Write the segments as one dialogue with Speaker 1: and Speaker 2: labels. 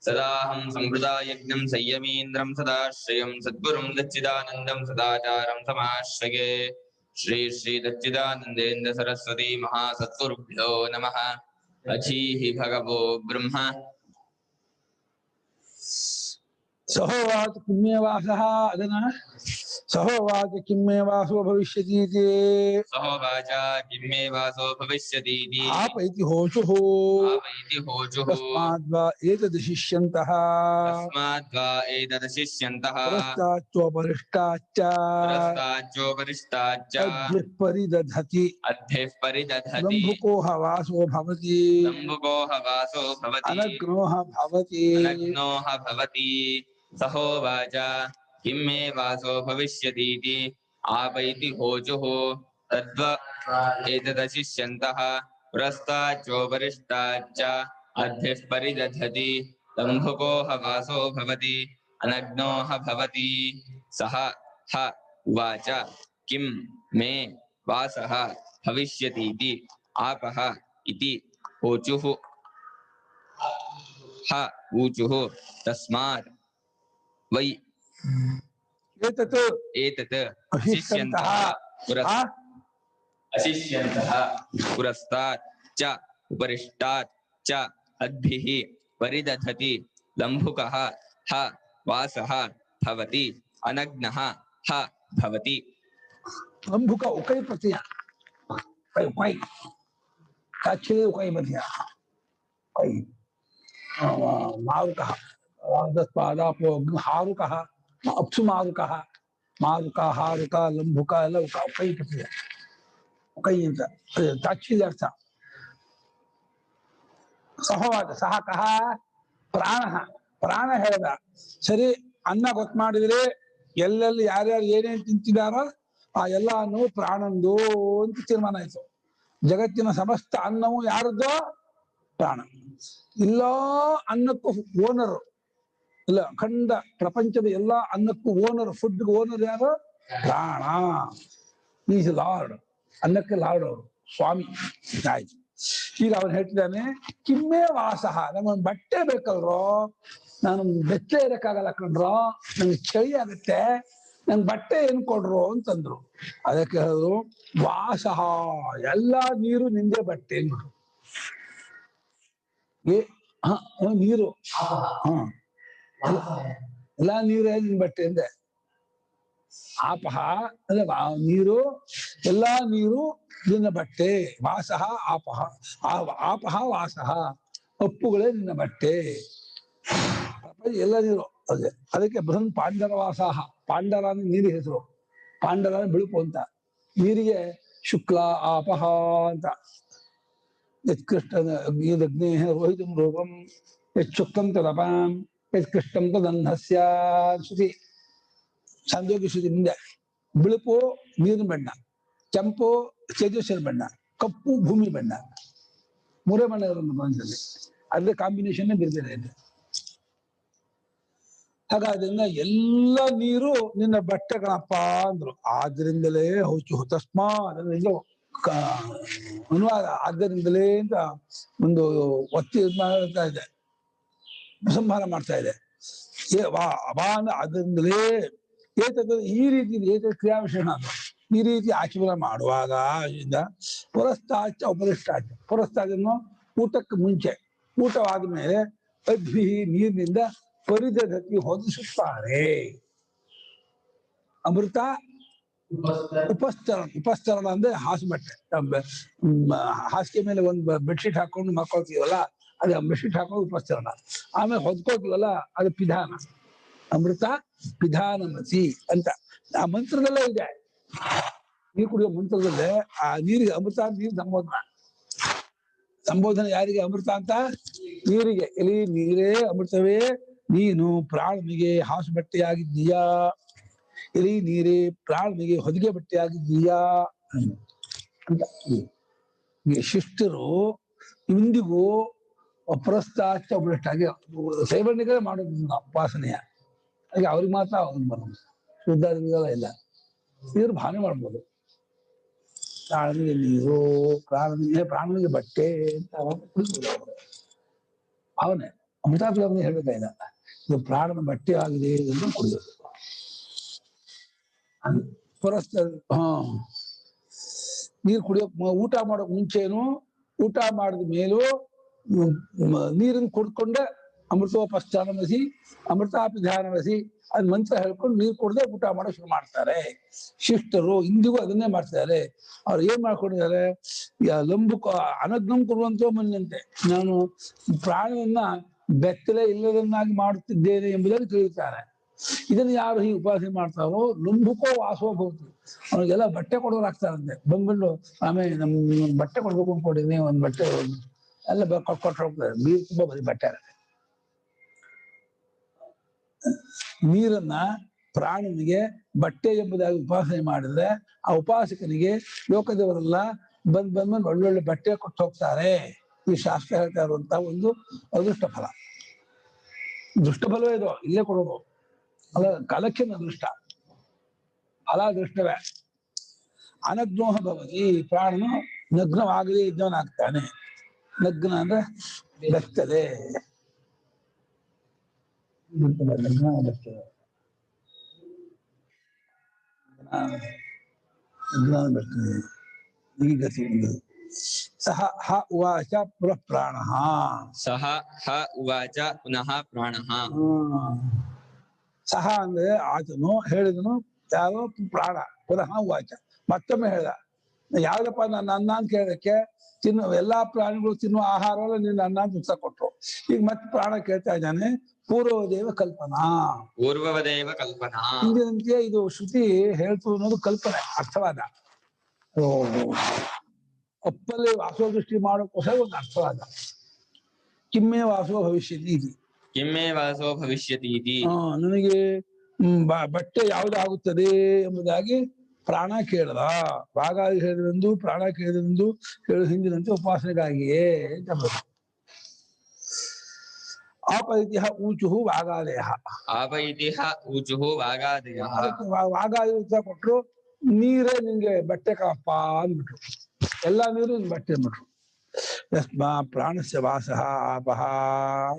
Speaker 1: सदाहं संवृदायज्ञं संयमीन्द्रं सदाश्रयं सद्गुरुं दच्चिदानन्दं सदाचारं समाश्रये श्री श्री दच्चिदानन्देन्द्र सरस्वती महासद्गुरुभ्यो नमः। अचीहि भगवो ब्रह्म
Speaker 2: सहोवाच किम्मे वासः अदना सहोवाच किम्मे वासो भविष्यतीति
Speaker 1: सहोवाच किम्मे वासो भविष्यतीति
Speaker 2: आप इति होचुः तस्माद्वा एतदशिष्यन्तः पुरस्ताच्चोपरिष्टाच्च अद्भिः परिदधति लम्भुकोह वासो भवति अनग्नोः भवति
Speaker 1: सहोवाच किम्मे वासो भविष्यतीति आपैति होचुः तद्वा एतदशिष्यन्तः पुरस्ताच्चोपरिष्टाच्च अद्भिः परिदधति लम्भुकोह वासो भवति अनग्नोः भवति सः ह उवाच किं मे वासः भविष्यतीति आपः इति होचुः ह ऊचुः तस्मात् वै एतत् अशिष्यन्तः पुरस्तात् च उपरिष्टात् च अद्भिः परिदधति लम्भुकः ह वासः भवति अनग्नः ह भवति।
Speaker 2: लम्भुक उकै प्रत्यय उकै काच्छे उकै प्रत्यय उकै मारुकः दस्पादापो हारुकः अप्सु मारुकः मारुक हारुक लंबुक ಎಲ್ಲ ಉಕೈ ಪ್ರತ್ಯಯ ಉಕೈ ಅಂತ ತಾಚ್ಛಿಲ್ಯ ಅರ್ಥ. ಸಹವಾದ ಸಹ ಕಹ ಪ್ರಾಣ ಪ್ರಾಣ ಹೇಳ್ದ ಸರಿ ಅನ್ನ ಗೊತ್ತು ಮಾಡಿದ್ರೆ ಎಲ್ಲೆಲ್ಲಿ ಯಾರ್ಯಾರು ಏನೇನು ತಿಂತಿದಾರೋ ಆ ಎಲ್ಲ ಅನ್ನವು ಪ್ರಾಣಂದು ಅಂತ ತೀರ್ಮಾನ ಆಯ್ತು. ಜಗತ್ತಿನ ಸಮಸ್ತ ಅನ್ನವು ಯಾರದ್ದೋ ಪ್ರಾಣ. ಇಲ್ಲ ಅನ್ನಕ್ಕೂ ಓನರು ಇಲ್ಲ ಅಖಂಡ ಪ್ರಪಂಚದ ಎಲ್ಲಾ ಅನ್ನಕ್ಕೂ ಓನರ್ ಫುಡ್ ಓನರ್ ಯಾರು ಪ್ರಾಣ. ಈಸ್ ಲಾರ್ಡ್ ಅನ್ನಕ್ಕೆ ಲಾರ್ಡ್ ಅವರು ಸ್ವಾಮಿ ಆಯ್ತು. ಈಗ ಅವನು ಹೇಳ್ತಿದ್ದಾನೆ ಕಿಮ್ಮೆ ವಾಸಃ ನಮಗೊಂದು ಬಟ್ಟೆ ಬೇಕಲ್ರೋ ನಾನು ಬೆಚ್ಚೆ ಇರಕ್ಕಾಗಲ್ಲ ಕಣ್ರೋ ನಂಗೆ ಚಳಿ ಆಗುತ್ತೆ ನಂಗೆ ಬಟ್ಟೆ ಏನ್ ಕೊಡ್ರು ಅಂತಂದ್ರು. ಅದಕ್ಕೆ ಹೇಳಿದ್ರು ವಾಸಃ ಎಲ್ಲಾ ನೀರು ನಿಂದೆ ಬಟ್ಟೆ ಅಂದ್ರು. ನೀರು ಎಲ್ಲಾ ನೀರು ನಿನ್ ಬಟ್ಟೆ ಅಂದೆ. ಆಪಹ ಅಂದ್ರೆ ನೀರು ಎಲ್ಲಾ ನೀರು ನಿನ್ನ ಬಟ್ಟೆ. ವಾಸಃ ಆಪಹ ಆಪಹ ವಾಸಃ ಅಪ್ಪುಗಳೇ ನಿನ್ನ ಬಟ್ಟೆ. ಎಲ್ಲ ನೀರು ಅದೇ ಅದಕ್ಕೆ ಬೃಹನ್ ಪಾಂಡರ ವಾಸಃ. ಪಾಂಡರ ಅಂದ್ರೆ ನೀರಿಗೆ ಹೆಸರು. ಪಾಂಡರ ಬಿಳುಪು ಅಂತ. ನೀರಿಗೆ ಶುಕ್ಲ ಆಪಹ ಅಂತ. ಯತ್ಕೃಷ್ಟ ಅಗ್ನೇ ರೋಹಿತಂ ರೂಪಂ ಯಚ್ಚುಕ್ತಂ ತದಪಾಂ ಯತ್ಕೃಷ್ಟಂ ತದನ್ಹಸ್ಯ ಶ್ರುತಿ ಛಾಂದೋಗ್ಯ ಶ್ರುತಿ ಮುಂದೆ. ಬಿಳುಪು ನೀರಿನ ಬಣ್ಣ, ಕೆಂಪು ತೇಜಸ್ವಿನ ಬಣ್ಣ, ಕಪ್ಪು ಭೂಮಿ ಬಣ್ಣ. ಮೂರೇ ಬಣ್ಣ ಇರೋದು ಪ್ರಪಂಚದಲ್ಲಿ. ಅದೇ ಕಾಂಬಿನೇಷನ್ ಬೇರೆ ಇದೆ. ಹಾಗಾದ್ರಿಂದ ಎಲ್ಲ ನೀರು ನಿನ್ನ ಬಟ್ಟೆಗಳಪ್ಪ ಅಂದ್ರು. ಆದ್ರಿಂದಲೇ ಹೌಚು ತಸ್ಮಾ ಅದರಿಂದ ಅನುವಾದ ಆದ್ದರಿಂದಲೇ ಅಂತ ಒಂದು ಒತ್ತಿ ಮಾಡ್ತಾ ಇದೆ, ಸಂಹಾರ ಮಾಡ್ತಾ ಇದೆ. ಅದರಿಂದಲೇ ಏತದ ಈ ರೀತಿ ಏತ ಕ್ರಿಯಾವಿಶೇಷಣ ಈ ರೀತಿ ಆಚರಣೆ ಮಾಡುವಾಗ ಪುರಸ್ತಾಚ ಉಪರಿಷ್ಟಾಚ. ಪುರಸ್ತಾಚನ್ನು ಊಟಕ್ಕೆ ಮುಂಚೆ, ಊಟವಾದ ಮೇಲೆ ಅದ್ಭಿ ನೀರಿನಿಂದ ಪರಿದಧತಿ ಹೊದಿಸುತ್ತಾರೆ. ಅಮೃತ ಉಪಸ್ತರಣ. ಉಪಸ್ತರಣ ಅಂದ್ರೆ ಹಾಸು ಬಟ್ಟೆ. ಹಾಸಿಗೆ ಮೇಲೆ ಒಂದು ಬೆಡ್ಶೀಟ್ ಹಾಕೊಂಡು ಮಕ್ಕೊಳ್ತೀವಲ್ಲ ಅದೇ ಬೆಡ್ಶೀಟ್ ಹಾಕೊಂಡು ಉಪಸ್ತರಣ. ಆಮೇಲೆ ಹೊದ್ಕೋತೀವಲ್ಲ ಅದು ಪಿಧಾನ. ಅಮೃತ ಪಿಧಾನಮತಿ ಅಂತ ಆ ಮಂತ್ರದಲ್ಲೇ ಇದೆ. ನೀರು ಕುಡಿಯೋ ಮಂತ್ರದಲ್ಲೇ ಆ ನೀರಿಗೆ ಅಮೃತ ನೀರು ಸಂಬೋಧನ. ಸಂಬೋಧನೆ ಯಾರಿಗೆ? ಅಮೃತ ಅಂತ ನೀರಿಗೆ. ಇಲ್ಲಿ ನೀರೇ ಅಮೃತವೇ, ನೀನು ಪ್ರಾಣನಿಗೆ ಹಾಸು ಬಟ್ಟೆಯಾಗಿದ್ದೀಯಾ. ಇಲ್ಲಿ ನೀರೇ ಪ್ರಾಣನಿಗೆ ಹೊದಿಗೆ ಬಟ್ಟೆಯಾಗಿದ್ದೀಯಾ ಅಂತ. ಈ ಶಿಷ್ಟರು ಇಂದಿಗೂ ಅಪ್ರಸ್ತಾಚ ಭ್ರಷ್ಟಾಗಿ ಸೈಬಣ್ಣಿಗಳೇ ಮಾಡೋದು ಉಪಾಸನೆಯ. ಹಾಗೆ ಅವ್ರಿಗೆ ಮಾತ್ರ ಅವ್ರಿಗೆ ಬರೋದು, ಶುದ್ಧಾದಿಗಳ ಇಲ್ಲ. ನೀರು ಭಾವನೆ ಮಾಡ್ಬೋದು. ಪ್ರಾಣನಿಗೆ ನೀರು, ಪ್ರಾಣನಿಗೆ ಬಟ್ಟೆ ಅಂತ ಅವನೇ ಅಮೃತಾಭಿಗಮನೆ ಹೇಳ್ಬೇಕಾಗಿಲ್ಲ. ಇದು ಪ್ರಾಣನ ಬಟ್ಟೆ ಆಗಿದೆ ಎಂದು ಕುಡಿಯೋದು. ಪರಸ್ತ ನೀರು ಕುಡಿಯೋಕ್ ಊಟ ಮಾಡೋಕ್ ಮುಂಚೆನು, ಊಟ ಮಾಡಿದ ಮೇಲೂ ನೀರನ್ನು ಕುಡ್ಕೊಂಡೆ ಅಮೃತೋಪಸ್ಥಾನವಸಿ ಅಮೃತಾಪಿಧಾನವಸಿ ಅದ್ ಮಂತ್ರ ಹೇಳ್ಕೊಂಡು ನೀರು ಕುಡ್ದೆ ಊಟ ಮಾಡೋ ಶುರು ಮಾಡ್ತಾರೆ. ಶಿಷ್ಟರು ಇಂದಿಗೂ ಅದನ್ನೇ ಮಾಡ್ತಾರೆ. ಅವ್ರು ಏನ್ ಮಾಡ್ಕೊಂಡಿದ್ದಾರೆ? ಲಂಬುಕ ಅನಗ್ನಂ ಕೊಡುವಂತ ಮನ್ನಂತೆ, ನಾನು ಪ್ರಾಣವನ್ನ ಬೆತ್ತಲೆ ಇಲ್ಲದನ್ನಾಗಿ ಮಾಡುತ್ತಿದ್ದೇನೆ ಎಂಬುದನ್ನು ತಿಳಿಯುತ್ತಾರೆ. ಇದನ್ನು ಯಾರು ಹೀಗೆ ಉಪಾಸನೆ ಮಾಡ್ತಾರೋ ಲಂಬುಕೋ ವಾಸೋ ಭವತಿ, ಅವ್ರಿಗೆಲ್ಲ ಬಟ್ಟೆ ಕೊಡೋರಾಗ್ತಾರಂತೆ. ಬಂದ್ಬಿಟ್ಟು ಆಮೇಲೆ ನಮ್ ಬಟ್ಟೆ ಕೊಡ್ಬೇಕು ಅನ್ಕೊಂಡಿದೀನಿ, ಒಂದ್ ಬಟ್ಟೆ ಎಲ್ಲ ಕೊಟ್ಟು ಹೋಗ್ತಾರೆ. ನೀರು ತುಂಬಾ ಬರೀ ಬಟ್ಟೆ. ನೀರನ್ನ ಪ್ರಾಣನಿಗೆ ಬಟ್ಟೆ ಎಂಬುದಾಗಿ ಉಪಾಸನೆ ಮಾಡಿದ್ರೆ ಆ ಉಪಾಸಕನಿಗೆ ಲೋಕದವರೆಲ್ಲ ಬಂದ್ ಒಳ್ಳೊಳ್ಳೆ ಬಟ್ಟೆ ಕೊಟ್ಟು ಹೋಗ್ತಾರೆ. ಈ ಶಾಸ್ತ್ರ ಹೇಳ್ತಾ ಇರುವಂತ ಒಂದು ಅದೃಷ್ಟ ಫಲ. ದೃಷ್ಟ ಫಲವೇ ಇದು, ಇಲ್ಲೇ ಕೊಡೋದು ಅಲ್ಲ, ಕಾಲಕ್ಕಿನ ಅದೃಷ್ಟ ಫಲ ದೃಷ್ಟವೇ. ಅನಗ್ನೋಹ ಭವತಿ, ಪ್ರಾಣನು ನಗ್ನವಾಗದೇ ಇದ್ದವನಾಗ್ತಾನೆ. ನಗ್ನ ಅಂದ್ರೆ ಬೆತ್ತಲೆ, ಲಗ್ನ ಬರ್ತದೆ. ಈ ಗತಿ ಸಹ ಹ ಉವಾಚ ಪುನಃ ಪ್ರಾಣಃ.
Speaker 1: ಸಹ ಹ ಉವಾಚ ಪುನಃ ಪ್ರಾಣಃ.
Speaker 2: ಸಹ ಅಂದ್ರೆ ಆತನು ಹೇಳಿದನು, ಯಾರೋ ಪ್ರಾಣ. ಪುನಃ ಉವಾಚ ಮತ್ತೊಮ್ಮೆ ಹೇಳ್ದ, ಯಾವ್ದಪ್ಪ ನನ್ನ ಅನ್ನ ಅಂತ ಕೇಳಕ್ಕೆ, ಎಲ್ಲಾ ಪ್ರಾಣಿಗಳು ತಿನ್ನುವ ಆಹಾರವಲ್ಲ ನಿನ್ನ ಅನ್ನ ಅಂತ ಉತ್ತರ ಕೊಟ್ರು. ಈಗ ಮತ್ತೆ ಪ್ರಾಣ ಕೇಳ್ತಾ ಇದ್ದಾನೆ, ಪೂರ್ವದೇವ ಕಲ್ಪನಾ.
Speaker 1: ಪೂರ್ವವದೇವ ಕಲ್ಪನಾ.
Speaker 2: ಹಿಂದಿನಂತೆ ಇದು ಶ್ರುತಿ ಹೇಳ್ತು ಅನ್ನೋದು ಕಲ್ಪನೆ, ಅರ್ಥವಾದ. ಅಪ್ಪಲ್ಲಿ ವಾಸೋ ದೃಷ್ಟಿ ಮಾಡೋಕ್ಕೋಸ್ಕರ ಒಂದು ಅರ್ಥವಾದ. ಕಿಮ್ಮೆ ವಾಸೋ ಭವಿಷ್ಯತಿ.
Speaker 1: ಕಿಮ್ಮೆ ವಾಸೋ ಭವಿಷ್ಯತಿ.
Speaker 2: ನನಗೆ ಬಟ್ಟೆ ಯಾವುದಾಗುತ್ತದೆ ಎಂಬುದಾಗಿ ಪ್ರಾಣ ಕೇಳದ. ವಾಗಾದಿ ಹೇಳಿದೆಂದು ಪ್ರಾಣ ಕೇಳಿದೆಂದು ಹೇಳು ಹಿಂದಿನಂತೆ ಉಪಾಸನೆಗಾಗಿಯೇ ಅಂತ ಬರುತ್ತೆ. ಆಪೈತಿಹ ಊಚುಹು ವಾಗಾದಯ.
Speaker 1: ಆಪೈತಿಹ ಊಚುಹು ವಾಗಾದಯ.
Speaker 2: ವಾಗಾದಿ ಉತ್ತರ ಕೊಟ್ರು, ನೀರೇ ನಿಂಗೆ ಬಟ್ಟೆ ಕಪ್ಪ ಅಂದ್ಬಿಟ್ರು. ಎಲ್ಲಾ ನೀರು ಬಟ್ಟೆ ಅಂದ್ಬಿಟ್ರು. ಯಸ್ಮಾ ಪ್ರಾಣಸ್ಯ ವಾಸಃ ಆಪಃ.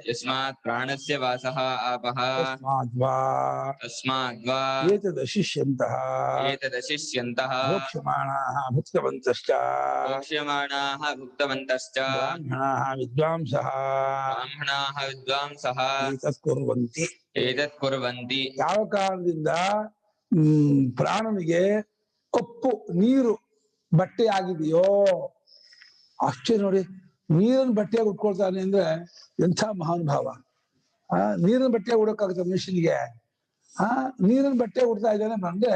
Speaker 1: ಯಸ್ಮಾತ್ ಪ್ರಾಣಸ್ಯ ವಾಸಃ ಆಪಃ.
Speaker 2: ತಸ್ಮಾದ್ವಾ ಏತದಶಿಷ್ಯಂತಃ ಭೋಕ್ಷ್ಯಮಾಣಾಃ ಭುಕ್ತವಂತಶ್ಚ ಬ್ರಾಹ್ಮಣಾಃ ವಿದ್ವಾಂಸಃ
Speaker 1: ಏತತ್ ಕುರ್ವಂತಿ.
Speaker 2: ಯಾವ ಕಾರಣದಿಂದ ಪ್ರಾಣನಿಗೆ ಕಪ್ಪು ನೀರು ಬಟ್ಟೆ ಆಗಿದೆಯೋ, ಆಶ್ಚರ್ಯ ನೋಡಿ. ನೀರನ್ನು ಬಟ್ಟೆಯಾಗಿ ಉಟ್ಕೊಳ್ತಾನೆ ಅಂದ್ರೆ ಎಂಥ ಮಹಾನುಭಾವ. ನೀರಿನ ಬಟ್ಟೆ ಉಡಕ್ಕಾಗುತ್ತೆ ಮನುಷ್ಯನಿಗೆ? ನೀರಿನ ಬಟ್ಟೆ ಉಡ್ತಾ ಇದ್ದಾನೆ ಅಂದ್ರೆ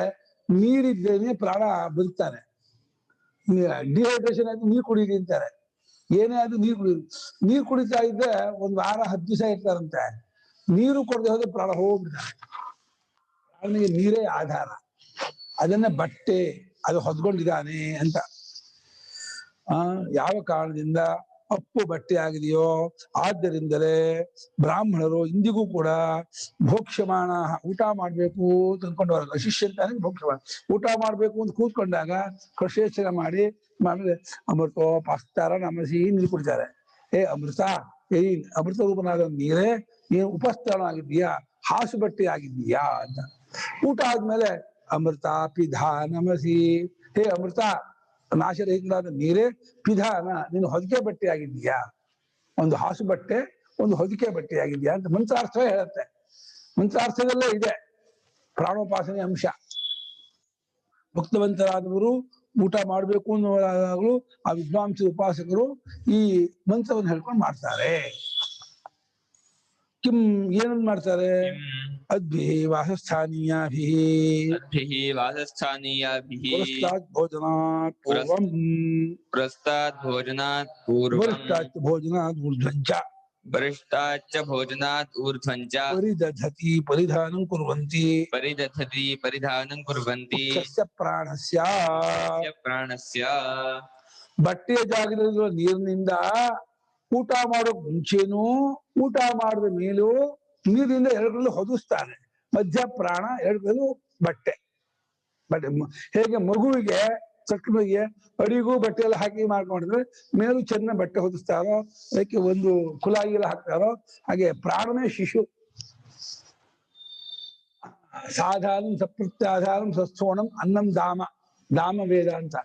Speaker 2: ನೀರಿದ್ದೇನೆ ಪ್ರಾಣ ಬದುಕ್ತಾನೆ. ಡಿಹೈಡ್ರೇಷನ್ ಆಯ್ತು, ನೀರು ಕುಡೀರಿ ಅಂತಾರೆ. ಏನೇ ಆದ್ರೂ ನೀರು ಕುಡಿತಾ ಇದ್ದೆ ಒಂದ್ ವಾರ 10 ದಿವಸ ಇರ್ತಾರಂತೆ. ನೀರು ಕೊಡದೆ ಹೋದ್ರೆ ಪ್ರಾಣ ಹೋಗ್ಬಿಡ್ತಾರೆ. ಪ್ರಾಣನಿಗೆ ನೀರೇ ಆಧಾರ, ಅದನ್ನ ಬಟ್ಟೆ ಅದು ಹೊದ್ಕೊಂಡಿದ್ದಾನೆ ಅಂತ. ಯಾವ ಕಾರಣದಿಂದ ಅಪ್ಪು ಬಟ್ಟೆ ಆಗಿದೆಯೋ ಆದ್ದರಿಂದಲೇ ಬ್ರಾಹ್ಮಣರು ಇಂದಿಗೂ ಕೂಡ ಭೋಕ್ಷ್ಯಮಾಣ ಊಟ ಮಾಡ್ಬೇಕು ಅಂತ ಅಂದ್ಕೊಂಡವ್ರಲ್ಲ. ಶಿಷ್ಯ ಅಂತಾನೆ ಭೋಕ್ಷ್ಯಮಾಣ, ಊಟ ಮಾಡ್ಬೇಕು ಅಂತ ಕೂತ್ಕೊಂಡಾಗ ಕೃಷೇಚನ ಮಾಡಿ ಆಮೇಲೆ ಅಮೃತೋ ಪಾಸ್ತಾರ ನಮಸಿ ನೀರು ಕುಡಿತಾರೆ. ಅಮೃತ, ಅಮೃತ ರೂಪನಾದ ನೀರೇ ನೀನು ಉಪಸ್ಥಾನ ಆಗಿದ್ದೀಯಾ, ಹಾಸು ಬಟ್ಟೆ ಆಗಿದ್ದೀಯಾ ಅಂತ. ಊಟ ಆದ್ಮೇಲೆ ಅಮೃತ ಪಿಧಾ ನಮಸಿ, ಅಮೃತ ನಾಶರಹಿತನಾದ ನೀರೇ ಪಿಧಾನ, ನೀನು ಹೊದಿಕೆ ಬಟ್ಟೆ ಆಗಿದ್ದೀಯಾ. ಒಂದು ಹಾಸು ಬಟ್ಟೆ, ಒಂದು ಹೊದಿಕೆ ಬಟ್ಟೆ ಆಗಿದ್ಯಾ ಅಂತ ಮಂತ್ರಾರ್ಥವೇ ಹೇಳುತ್ತೆ. ಮಂತ್ರಾರ್ಥದಲ್ಲೇ ಇದೆ ಪ್ರಾಣೋಪಾಸನೆ ಅಂಶ. ಭಕ್ತವಂತರಾದವರು ಊಟ ಮಾಡ್ಬೇಕು ಅನ್ನೋವಾಗಲೂ ಆ ವಿದ್ವಾಂಸ ಉಪಾಸಕರು ಈ ಮಂತ್ರವನ್ನು ಹೇಳ್ಕೊಂಡು ಮಾಡ್ತಾರೆ. ಏನನ್ ಮಾಡ್ತಾರೆ? ಅದ್ಭಿಃ ವಾಸಸ್ಥಾನೀಯಾಭಿಃ
Speaker 1: तद्भिः वासस्थानीयाभिः
Speaker 2: पुरस्तात् भोजनात् पूर्वं
Speaker 1: पुरस्तात् भोजनात् पूर्वं
Speaker 2: वरिष्ठात् भोजनात् ऊर्ध्वं च
Speaker 1: वरिष्ठाच्च भोजनात् ऊर्ध्वं च
Speaker 2: परिदधति परिधानं कुर्वन्ति
Speaker 1: परिदधति परिधानं कुर्वन्ति
Speaker 2: मुख्यस्य प्राणस्य
Speaker 1: मुख्यस्य प्राणस्य
Speaker 2: ಬಟ್ಟೆಯ ಜಾಗದಲ್ಲಿರುವ ನೀರಿನಿಂದ ಊಟ ಮಾಡೋಕ್ ಮುಂಚೆನೂ ಊಟ ಮಾಡಿದ ಮೇಲೂ ನೀರಿನಿಂದ ಎರಡರಲ್ಲೂ ಹೊದಿಸ್ತಾನೆ. ಮಧ್ಯ ಪ್ರಾಣ ಎರಡರಲ್ಲೂ ಬಟ್ಟೆ ಬಟ್ಟೆ ಹೇಗೆ ಮಗುವಿಗೆ ಸಕ್ಕರೆಗೆ ಅಡಿಗೂ ಬಟ್ಟೆ ಎಲ್ಲ ಹಾಕಿ ಮಾಡ್ಕೊಂಡಿದ್ರೆ ಮೇಲೂ ಚೆನ್ನಾಗಿ ಬಟ್ಟೆ ಹೊದಿಸ್ತಾರೋ, ಅದಕ್ಕೆ ಒಂದು ಕುಲಾಯಿ ಎಲ್ಲ ಹಾಕ್ತಾರೋ, ಹಾಗೆ ಪ್ರಾಣನೇ ಶಿಶು. ಸಾಧಾರಣ ಸಪ್ರತ್ಯಾಧಾರಂ ಸಸ್ಥೋಣಂ ಅನ್ನಂ ಧಾಮ ಧಾಮ ವೇದ ಅಂತ.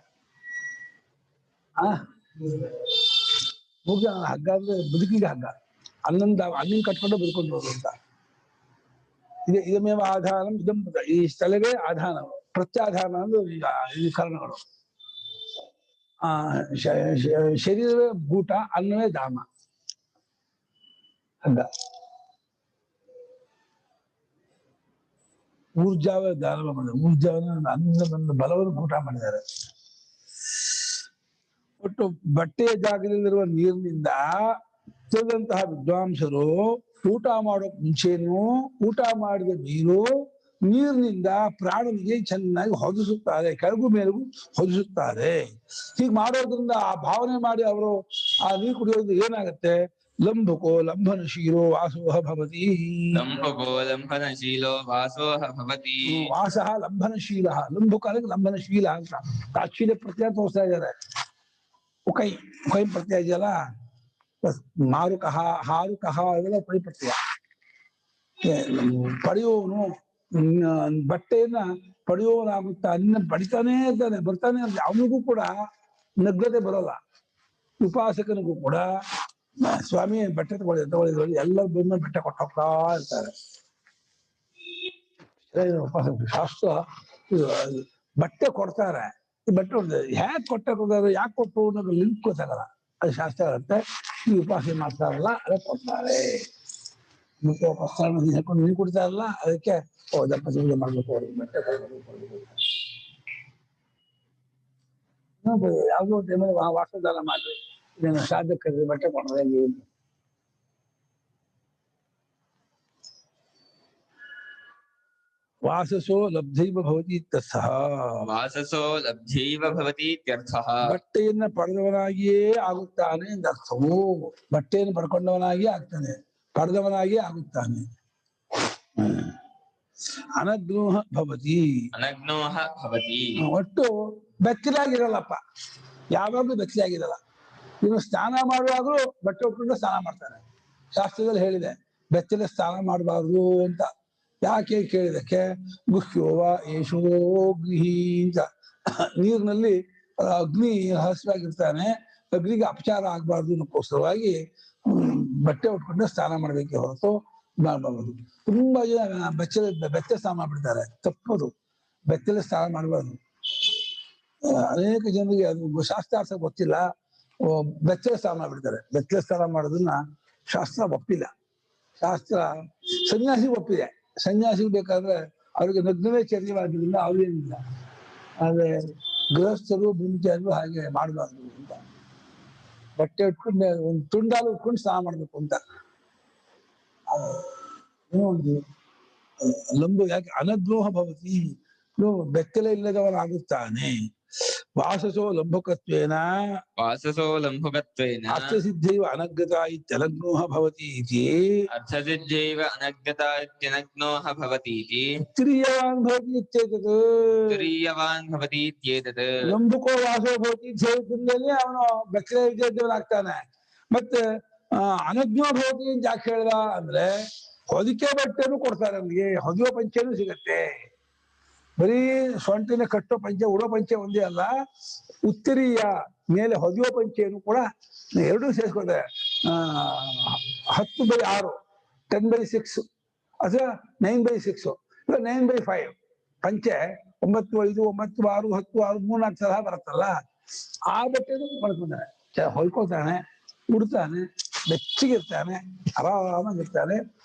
Speaker 2: ಮುಗ ಹಗ್ಗ ಅಂದ್ರೆ ಬದುಕಿಗೆ ಹಗ್ಗ, ಅನ್ನಂದ ಅನ್ನನ್ ಕಟ್ಕೊಂಡು ಬದುಕೊಂಡು ಹೋಗುದು ಅಂತ. ಇದಮೇವ ಆಧಾರಂ ಇದಂ ಈ ಸ್ಥಳವೇ ಆಧಾರ, ಪ್ರತ್ಯಾಧಾರ ಅಂದ್ರೆ ಈ ಕಾರಣಗಳು. ಶರೀರವೇ ಗೂಟ, ಅನ್ನವೇ ಧಾಮ ಹಗ್ಗ. ಊರ್ಜಾವೇ ದಾನ ಮಾಡಿದ್ದಾರೆ, ಊರ್ಜಾವನ್ನ ಅನ್ನ ಬಂದು ಬಲವನ್ನು ಊಟ ಮಾಡಿದ್ದಾರೆ. ಒಟ್ಟು ಬಟ್ಟೆಯ ಜಾಗದಲ್ಲಿರುವ ನೀರಿನಿಂದ ತಿಳಿದಂತಹ ವಿದ್ವಾಂಸರು ಊಟ ಮಾಡೋಕ್ ಮುಂಚೆನೂ ಊಟ ಮಾಡಿದ ನೀರಿನಿಂದ ಪ್ರಾಣನಿಗೆ ಚೆನ್ನಾಗಿ ಹೊದಿಸುತ್ತಾರೆ, ಕೆಳಗು ಮೇಲಗೂ ಹೊದಿಸುತ್ತಾರೆ. ಹೀಗೆ ಮಾಡೋದ್ರಿಂದ ಆ ಭಾವನೆ ಮಾಡಿ ಅವರು ಆ ನೀರು ಕುಡಿಯೋದ್ರಿಂದ ಏನಾಗತ್ತೆ? ಲಂಬಕೋ ಲಂಬನಶೀಲೋ ವಾಸೋಹ ಭವತಿ.
Speaker 1: ಲಂಬಕೋ ಲಂಬನಶೀಲೋ ವಾಸೋಹ ಭವತಿ.
Speaker 2: ವಾಸಃ ಲಂಬನಶೀಲ, ಲಂಬಕ ಅಂದ್ರೆ ಲಂಬನಶೀಲ ಅಂತ ತಾಚ್ಛೀಲ್ಯ ಪ್ರತ್ಯಯ ತೋರಿಸ್ತಾ ಇದ್ದಾರೆ. ಉಕೈ ಉಕೈ ಪ್ರತ್ಯಯ ಇದೆಯಲ್ಲ, ಮಾರುಕಃ ಹಾರುಕಃ ಇವೆಲ್ಲ ಉಕೈ ಪ್ರತ್ಯಯ. ಪಡೆಯುವವನು ಬಟ್ಟೆಯನ್ನ ಪಡೆಯುವವನಾಗುತ್ತಾ ಅನ್ನ ಪಡಿತಾನೇ ಇದ್ದಾನೆ, ಬರ್ತಾನೆ ಇರ್ತಾನೆ. ಅವನಿಗೂ ಕೂಡ ನಗ್ನತೆ ಬರೋಲ್ಲ. ಉಪಾಸಕನಿಗೂ ಕೂಡ ಸ್ವಾಮಿ ಬಟ್ಟೆ ತಗೊಳ್ಳಿ ಎಲ್ಲರ ಬಂದ ಬಟ್ಟೆ ಕೊಟ್ಟು ಹೋಗ್ತಾ ಇರ್ತಾರೆ. ಉಪಾಸಕ ಶಾಸ್ತ್ರ ಬಟ್ಟೆ ಕೊಡ್ತಾರೆ, ಬಟ್ಟೆ ಹ್ಯಾಕ್ ಕೊಟ್ಟಾರ, ಯಾಕೆ ಕೊಟ್ಟು ಅನ್ನೋದು ಲಿಂಕ್ ಗೊತ್ತಾಗಲ್ಲ. ಅದು ಶಾಸ್ತ್ರ ಇರುತ್ತೆ. ಈ ಉಪಾಸನೆ ಮಾಡ್ತಾರಲ್ಲ ಅದಕ್ಕೆ ಕೊಡ್ತಾರೆ. ಮತ್ತೆ ಹಾಕೊಂಡು ನೀರು ಕುಡ್ತಾರಲ್ಲ ಅದಕ್ಕೆ ದಪ್ಪ ಪೂಜೆ ಮಾಡ್ಬೇಕು, ಅವ್ರಿಗೆ ಬಟ್ಟೆ ಯಾವುದೋ ಟೈಮಲ್ಲಿ ವಾಸದಾನ ಮಾಡ್ರಿ, ಇದನ್ನ ಸಾಧಕರಿಗೆ ಬಟ್ಟೆ ಕೊಡೋದು. ವಾಸಸೋ ಲಬ್ಧೈವ ಭವತಿ ಇತ್ಯರ್ಥಃ.
Speaker 1: ವಾಸಸೋ ಲಬ್ಧೈವ ಭವತಿ ಇತ್ಯರ್ಥಃ.
Speaker 2: ಬಟ್ಟೆಯನ್ನ ಪಡೆದವನಾಗಿಯೇ ಆಗುತ್ತಾನೆ ಅಂತ ಅರ್ಥವು. ಬಟ್ಟೆಯನ್ನು ಪಡ್ಕೊಂಡವನಾಗಿಯೇ ಆಗ್ತಾನೆ, ಪಡೆದವನಾಗಿಯೇ ಆಗುತ್ತಾನೆ. ಅನಗ್ನೋಹ ಭವತಿ,
Speaker 1: ಅನಗ್ನೋಹ ಭವತಿ.
Speaker 2: ಒಟ್ಟು ಬೆಚ್ಚಲಾಗಿರಲ್ಲಪ್ಪ, ಯಾವಾಗ್ಲೂ ಬೆಚ್ಚಲಾಗಿರಲ್ಲ. ಇನ್ನು ಸ್ನಾನ ಮಾಡುವಾಗಲೂ ಬಟ್ಟೆ ಉಟ್ಕೊಂಡು ಸ್ನಾನ ಮಾಡ್ತಾನೆ. ಶಾಸ್ತ್ರದಲ್ಲಿ ಹೇಳಿದೆ ಬೆಚ್ಚಲೆ ಸ್ನಾನ ಮಾಡಬಾರ್ದು ಅಂತ. ಯಾಕೆ ಕೇಳಿದಕ್ಕೆ ಗುಹ್ಯೋವ ಯಶೋಗ್ನಿ ಅಂತ. ನೀರಿನಲ್ಲಿ ಅಗ್ನಿ ರಹಸ್ಯವಾಗಿರ್ತಾನೆ, ಅಗ್ನಿಗೆ ಅಪಚಾರ ಆಗ್ಬಾರ್ದು ಅನ್ನೋಕ್ಕೋಸ್ಕರವಾಗಿ ಬಟ್ಟೆ ಉಟ್ಕೊಂಡು ಸ್ನಾನ ಮಾಡ್ಬೇಕೆ ಹೊರತು ಮಾಡಬಾರ್ದು. ತುಂಬಾ ಜನ ಬೆಚ್ಚಲೆ ಸ್ನಾನ ಮಾಡ್ಬಿಡ್ತಾರೆ, ತಪ್ಪದು. ಬೆಚ್ಚಲೆ ಸ್ನಾನ ಮಾಡಬಾರ್ದು. ಅನೇಕ ಜನರಿಗೆ ಅದು ಶಾಸ್ತ್ರಾರ್ಥ ಗೊತ್ತಿಲ್ಲ, ಬೆಚ್ಚಲೆ ಸ್ನಾನ ಮಾಡ್ಬಿಡ್ತಾರೆ. ಬೆಚ್ಚಲೆ ಸ್ನಾನ ಮಾಡೋದನ್ನ ಶಾಸ್ತ್ರ ಒಪ್ಪಿಲ್ಲ. ಶಾಸ್ತ್ರ ಸನ್ಯಾಸಿಗೆ ಒಪ್ಪಿದೆ. ಸನ್ಯಾಸಿಗೆ ಬೇಕಾದ್ರೆ ಅವ್ರಿಗೆ ನಗ್ನವೇ ಚರ್ಯವಾಗಿಲ್ಲ, ಅವ್ರೇನಿಲ್ಲ. ಆದ್ರೆ ಗೃಹಸ್ಥರು ಬ್ರಹ್ಮಚಾರಿಗಳು ಹಾಗೆ ಮಾಡಬಾರ್ದು ಅಂತ. ಬಟ್ಟೆ ಉಟ್ಕೊಂಡು ಒಂದು ತುಂಡಾಲು ಉಟ್ಕೊಂಡು ಸ್ನಾನ ಮಾಡ್ಬೇಕು ಅಂತ. ಒಂದು ಲಂಬು ಯಾಕೆ ಅನಗ್ನೋಹ ಭವತಿ, ಬೆತ್ತಲೆ ಇಲ್ಲದವನಾಗುತ್ತಾನೆ. ವಾಸಸೋ ಲಂಬಕತ್ವೇನ
Speaker 1: ವಾಸಸೋ ಲಂಬಕತ್ವೇನ
Speaker 2: ಅರ್ಥಸಿದ್ಧೈವ ಅನಗ್ನತಾ ಇತ್ಯನಗ್ನೋಹ ಭವತಿ ಇತಿ.
Speaker 1: ಅರ್ಥಸಿದ್ಧೈವ ಅನಗ್ನತಾ ಇತ್ಯನಗ್ನೋಹ ಭವತಿ ಇತಿ.
Speaker 2: ತುರೀಯವಾನ್ ಭವತಿ ಇತ್ಯೇತತ್.
Speaker 1: ತುರೀಯವಾನ್ ಭವತಿ ಇತ್ಯೇತತ್.
Speaker 2: ಲಂಬಕೋ ವಾಸೋ ಭವತಿ ಸೇರಿದಲ್ಲಿ ಅವನು ಬೆತ್ತಲೆ ಇದ್ದವನಾಗ್ತಾನೆ. ಮತ್ತೆ ಅನಗ್ನೋ ಭವತಿ ಅಂತ ಯಾಕೆ ಹೇಳ್ದ ಅಂದ್ರೆ, ಹೊದಿಕೆ ಬಟ್ಟೆನೂ ಕೊಡ್ತಾರೆ ನಮ್ಗೆ, ಹೊದಿಯೋ ಪಂಚೆನೂ ಸಿಗತ್ತೆ. ಬರೀ ಸೊಂಟಿನ ಕಟ್ಟೋ ಪಂಚೆ ಉಡೋ ಪಂಚೆ ಒಂದೇ ಅಲ್ಲ, ಉತ್ತರೀಯ ಮೇಲೆ ಹೊದಿಯೋ ಪಂಚೆಯನ್ನು ಕೂಡ ಎರಡೂ ಸೇರಿಸ್ಕೊಳ್ತಾರೆ. 10/6 10/6 ಅಥವಾ 9/6 ಇಲ್ಲ 9/5 ಪಂಚೆ 9/5 9/6 10/6 3-4 ಸಲ ಬರುತ್ತಲ್ಲ, ಆ ಬಟ್ಟೆನೂ ಮಾಡ್ಕೊತಾನೆ, ಹೊಯ್ಕೊತಾನೆ, ಉಡ್ತಾನೆ. ಬೆಚ್ಚಗಿರ್ತಾನೆ, ಆರಾಮಾಗಿರ್ತಾನೆ.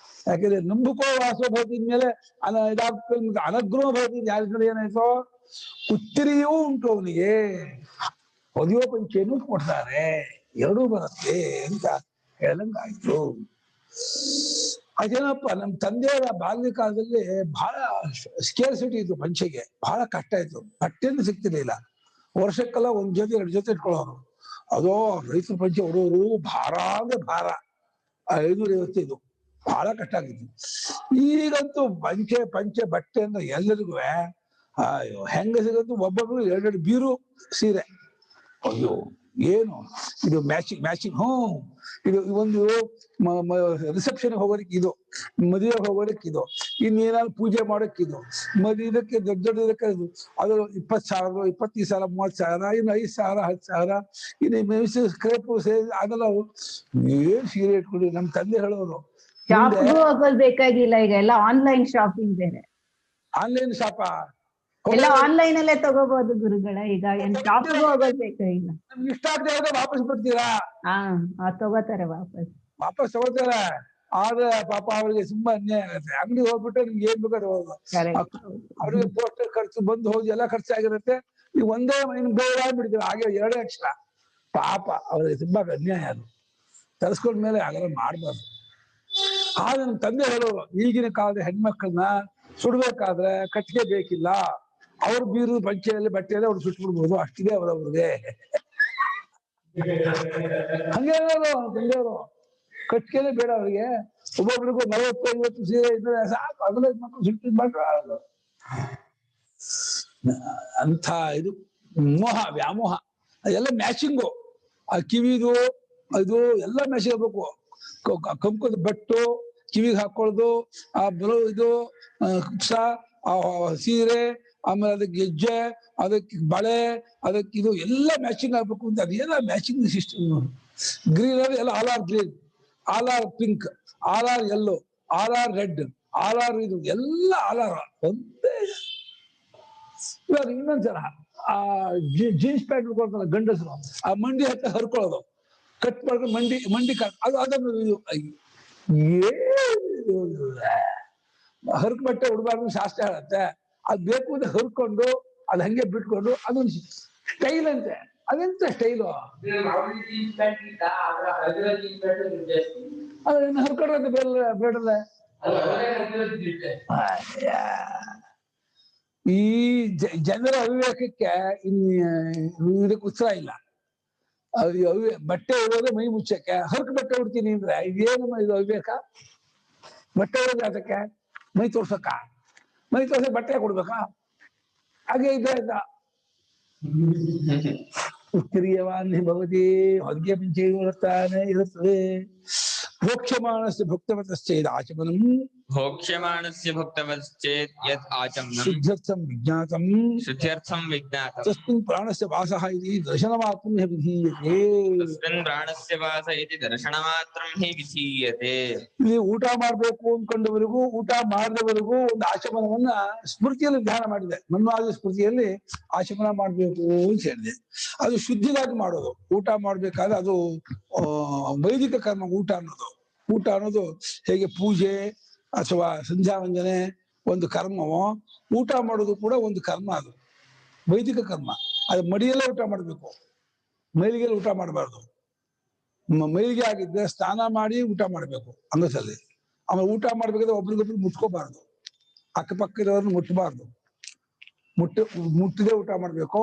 Speaker 2: ಯಾಕಂದ್ರೆ ನಂಬುಕೋ ವಾಸೋಭವತಿ ಮೇಲೆ ಅನಗ್ರಹ ಭವತಿ ಯಾರಿದ್ರೆ ಏನಾಯ್ತೋ ಉತ್ತಿರಿಯೂ ಉಂಟು ಅವನಿಗೆ, ಹೊದಿಯೋ ಪಂಚೆಯನ್ನು ಕೊಡ್ತಾರೆ, ಎರಡೂ ಬರುತ್ತೆ ಅಂತ ಹೇಳಂಗಾಯ್ತು. ಅದೇನಪ್ಪ, ನಮ್ಮ ತಂದೆಯವರ ಬಾಲ್ಯ ಕಾಲದಲ್ಲಿ ಬಹಳ ಸ್ಕೇರ್ಸಿಟಿ ಇತ್ತು, ಪಂಚೆಗೆ ಬಹಳ ಕಷ್ಟ ಇತ್ತು, ಬಟ್ಟೆಯನ್ನು ಸಿಗ್ತಿರ್ಲಿಲ್ಲ. ವರ್ಷಕ್ಕೆಲ್ಲ ಒಂದ್ ಜೊತೆ 2 ಜೊತೆ ಇಟ್ಕೊಳ್ಳೋರು. ಅದೋ ರೈತರ ಪಂಚೆ ಹೊರೋರು ಭಾರ ಅಂದ್ರೆ ಭಾರ, 550 ಬಹಳ ಕಷ್ಟ ಆಗಿತ್ತು. ಈಗಂತೂ ಪಂಚೆ ಬಟ್ಟೆ ಅಂದ್ರೆ ಎಲ್ಲರಿಗೂ ಅಯ್ಯೋ ಹೆಂಗಸಿಗಂತೂ ಒಬ್ಬೊಬ್ರು 2 ಬೀರು ಸೀರೆ. ಅಯ್ಯೋ ಏನು ಇದು ಮ್ಯಾಚಿಂಗ್ ಇದು ಒಂದು ರಿಸೆಪ್ಷನ್ ಹೋಗೋದಕ್ಕೆ ಇದು, ಮದುವೆ ಹೋಗೋದಕ್ಕೆ ಇದು, ಇನ್ನೇನಾದ್ರು ಪೂಜೆ ಮಾಡೋಕ್ಕೆ ಇದು, ಇದಕ್ಕೆ ದೊಡ್ಡ ಇದಕ್ಕೆ ಅದು 20,000 25,000 30,000 ಇನ್ನು 5,000 10,000 ಇನ್ನು ಸ್ಕ್ರೇಪು ಅದೆಲ್ಲ ಏನ್ ಸೀರೆ ಇಟ್ಕೊಂಡು ನಮ್ ತಂದೆ ಹೇಳೋರು.
Speaker 3: ಶಾಪ್ಗೂ ಹೋಗೋದು ಬೇಕಾಗಿಲ್ಲ, ಈಗ ಎಲ್ಲ ಆನ್ಲೈನ್ ಶಾಪಿಂಗ್ ಬೇರೆ.
Speaker 2: ಆನ್ಲೈನ್ ಶಾಪ
Speaker 3: ಎಲ್ಲ ಆನ್ಲೈನ್ ಅಲ್ಲೇ ತಗೋಬಹುದು ಗುರುಗಳ, ಈಗ ಏನ್ ಶಾಪಿಗೂ ಹೋಗೋದು ಬೇಕಾಗಿಲ್ಲ.
Speaker 2: ನಮ್ಗೆ ಇಷ್ಟ ಆಗದೆ ವಾಪಸ್ ಬಿಡ್ತೀರಾ?
Speaker 3: ತಗೋತಾರೆ
Speaker 2: ವಾಪಸ್ ತಗೋತಾರೆ. ಆದ್ರೆ ಪಾಪ ಅವ್ರಿಗೆ ತುಂಬಾ ಅನ್ಯಾಯ ಆಗುತ್ತೆ. ಅಂಗಡಿ ಹೋಗ್ಬಿಟ್ಟು ನಿಮ್ಗೆ ಏನ್ ಬೇಕಾದ್ರೆ ಹೋಗೋದು, ಅವ್ರಿಗೆ ಪೋಸ್ಟರ್ ಖರ್ಚು ಬಂದು ಹೋಗಿ ಎಲ್ಲ ಖರ್ಚಾಗಿರುತ್ತೆ. ನೀವು ಒಂದೇ ಬೇರೆ ಬಿಡ್ತೀರ, ಹಾಗೆ 2 ಲಕ್ಷ. ಪಾಪ ಅವ್ರಿಗೆ ತುಂಬಾ ಅನ್ಯಾಯ. ಅದು ತರಿಸ್ಕೊಂಡ್ಮೇಲೆ ಹಾಗೆಲ್ಲ ಮಾಡ್ಬಾರ್ದು. ಆದ್ರೆ ನಮ್ ತಂದೆ ಹೇಳೋರು, ಈಗಿನ ಕಾಲದ ಹೆಣ್ಮಕ್ಳನ್ನ ಸುಡ್ಬೇಕಾದ್ರೆ ಕಟ್ಟಿಗೆ ಬೇಕಿಲ್ಲ, ಅವ್ರ ಬೀರು ಪಂಚೆಯಲ್ಲಿ ಬಟ್ಟೆಯಲ್ಲಿ ಅವ್ರು ಸುಟ್ಬಿಡ್ಬೋದು, ಅಷ್ಟಿದೆ ಅವ್ರವ್ರಿಗೆ. ಹಂಗೆ ಹೇಳೋರು ತಂದೆಯವರು, ಕಟ್ಟಿಗೆನೇ ಬೇಡ ಅವ್ರಿಗೆ. ಒಬ್ಬೊಬ್ರಿಗೂ 40-50 ಸೀರೆ ಇದ್ರೆ ಸಾಕು, 15 ಮಕ್ಕಳು ಸುಟ್ಟಿದ್ ಮಾಡ್ಕೊಳ್ಳ. ಅಂತ ಇದು ಮೋಹ, ವ್ಯಾಮೋಹ. ಅದೆಲ್ಲ ಮ್ಯಾಚಿಂಗು, ಆ ಕಿವಿದು ಅದು ಎಲ್ಲ ಮ್ಯಾಚಿಂಗ್ ಆಗ್ಬೇಕು. ಕಂಕುದ ಬಟ್ಟು ಕಿವಿಗೆ ಹಾಕೊಳ್ಳೋದು, ಆ ಇದು ಸೀರೆ, ಆಮೇಲೆ ಅದಕ್ಕೆ ಗೆಜ್ಜೆ, ಅದಕ್ಕೆ ಬಳೆ, ಅದಕ್ಕೆ ಇದು ಎಲ್ಲ ಮ್ಯಾಚಿಂಗ್ ಆಗ್ಬೇಕು ಅಂತ. ಅದೇನ ಮ್ಯಾಚಿಂಗ್ ಸಿಸ್ಟಮ್. ಗ್ರೀನ್ ಅಲ್ಲಿ ಎಲ್ಲ all are green, all are pink, all are yellow, all are red, all are ಇದು ಎಲ್ಲ ಆಲ್ ಆರ್ ಒಂದೇ. ಇವಾಗ ಇನ್ನೊಂದ್ಸಲ ಆ ಜೀನ್ಸ್ ಪ್ಯಾಂಟ್ ಉಟ್ಕೊಳ್ತಾರ ಗಂಡಸರು, ಆ ಮಂಡಿ ಹತ್ತ ಹರ್ಕೊಳ್ಳೋದು, ಕಟ್ ಮಾಡ್ಕೊಂಡು ಮಂಡಿ ಅದು ಅದನ್ನು ಹರ್ಕ್ ಬಟ್ಟೆ ಉಡ್ಬಾರ್ದು ಶಾಸ್ತ್ರ ಹೇಳತ್ತೆ. ಅದ್ ಬೇಕು ಅಂತ ಹರ್ಕೊಂಡು ಅದ್ ಹಂಗೆ ಬಿಟ್ಕೊಂಡು ಅದೊಂದು ಸ್ಟೈಲ್ ಅಂತೆ. ಅದೆಂತ ಸ್ಟೈಲು? ಅದನ್ನ ಹರ್ಕೊಂಡ್ರೆ ಬೇಡಲ್ಲ. ಈ ಜನರ ಅವಿವೇಕಕ್ಕೆ ಇದಕ್ಕೆ ಉತ್ಸಾಹ ಇಲ್ಲ. ಬಟ್ಟೆ ಇರೋದೇ ಮೈ ಮುಚ್ಚಕ್ಕೆ, ಹರ್ಕ್ ಬಟ್ಟೆ ಉಡ್ತೀನಿ ಅಂದ್ರೆ ಇದೇನು ಇದು ಅವಿವೇಕ? ಬಟ್ಟೆ ಇರೋದು ಅದಕ್ಕೆ ಮೈ ತೋರ್ಸಕ್ಕ, ಮೈ ತೋರ್ಸಕ್ ಬಟ್ಟೆ ಕೊಡ್ಬೇಕಾ? ಹಾಗೆ ಇದ್ದ ಉತ್ಕ್ರಿಯವಾನ್ಯ ಭವತಿ, ಹೊಗೆ ಮಿಂಚೆ ಇರುತ್ತಾನೆ ಇರುತ್ತದೆ. ಭೋಕ್ಷ್ಯಮಾಣಸ್ಯ ಭುಕ್ತವತಶ್ಚೇದ್ ಆಚಮನಂ,
Speaker 1: ಭೋಕ್ಷ್ಯಮಾಣಸ್ಯ ಭುಕ್ತವಶ್ಚೇತ್ ಯತ್ ಆಚಮನಂ
Speaker 2: ಶುದ್ಧ್ಯರ್ಥಂ ವಿಜ್ಞಾತಂ,
Speaker 1: ಶುದ್ಧ್ಯರ್ಥಂ ವಿಜ್ಞಾತಂ
Speaker 2: ತಸ್ಮಿನ್ ಪ್ರಾಣಸ್ಯ ವಾಸಃ ಇತಿ ದರ್ಶನಮಾತ್ರಂ ಹಿ ವಿಧೀಯತೆ.
Speaker 1: ತಸ್ಮಿನ್ ಪ್ರಾಣಸ್ಯ ವಾಸ ಇತಿ ದರ್ಶನಮಾತ್ರಂ ಹಿ ವಿಧೀಯತೆ.
Speaker 2: ಇಲ್ಲಿ ಊಟ ಮಾಡ್ಬೇಕು ಅನ್ಕೊಂಡವರಿಗೂ ಊಟ ಮಾಡಿದವರಿಗೂ ಒಂದು ಆಚಮನವನ್ನ ಸ್ಮೃತಿಯಲ್ಲಿ ಧ್ಯಾನ ಮಾಡಿದೆ. ಮನ್ವಾದಿ ಸ್ಮೃತಿಯಲ್ಲಿ ಆಚಮನ ಮಾಡ್ಬೇಕು ಅಂತ ಹೇಳಿದೆ. ಅದು ಶುದ್ಧಿಗಾಗಿ ಮಾಡೋದು. ಊಟ ಮಾಡ್ಬೇಕಾದ್ರೆ ಅದು ವೈದಿಕ ಕರ್ಮ. ಊಟ ಅನ್ನೋದು ಹೇಗೆ ಪೂಜೆ ಅಥವಾ ಸಂಧ್ಯಾ ವಂದನೆ ಒಂದು ಕರ್ಮವೋ, ಊಟ ಮಾಡೋದು ಕೂಡ ಒಂದು ಕರ್ಮ. ಅದು ವೈದಿಕ ಕರ್ಮ. ಅದು ಮಡಿಯಲ್ಲೇ ಊಟ ಮಾಡ್ಬೇಕು, ಮೈಲಿಗೆಲ್ಲ ಊಟ ಮಾಡಬಾರ್ದು. ಮೈಲಿಗೆ ಆಗಿದ್ರೆ ಸ್ನಾನ ಮಾಡಿ ಊಟ ಮಾಡ್ಬೇಕು ಅಂಗಸಲ್ಲಿ. ಆಮೇಲೆ ಊಟ ಮಾಡ್ಬೇಕಾದ್ರೆ ಒಬ್ರಿಗೊಬ್ರು ಮುಟ್ಕೋಬಾರ್ದು, ಅಕ್ಕಪಕ್ಕದವ್ರನ್ನ ಮುಟ್ಟಬಾರ್ದು. ಮುಟ್ಟದೆ ಊಟ ಮಾಡ್ಬೇಕು,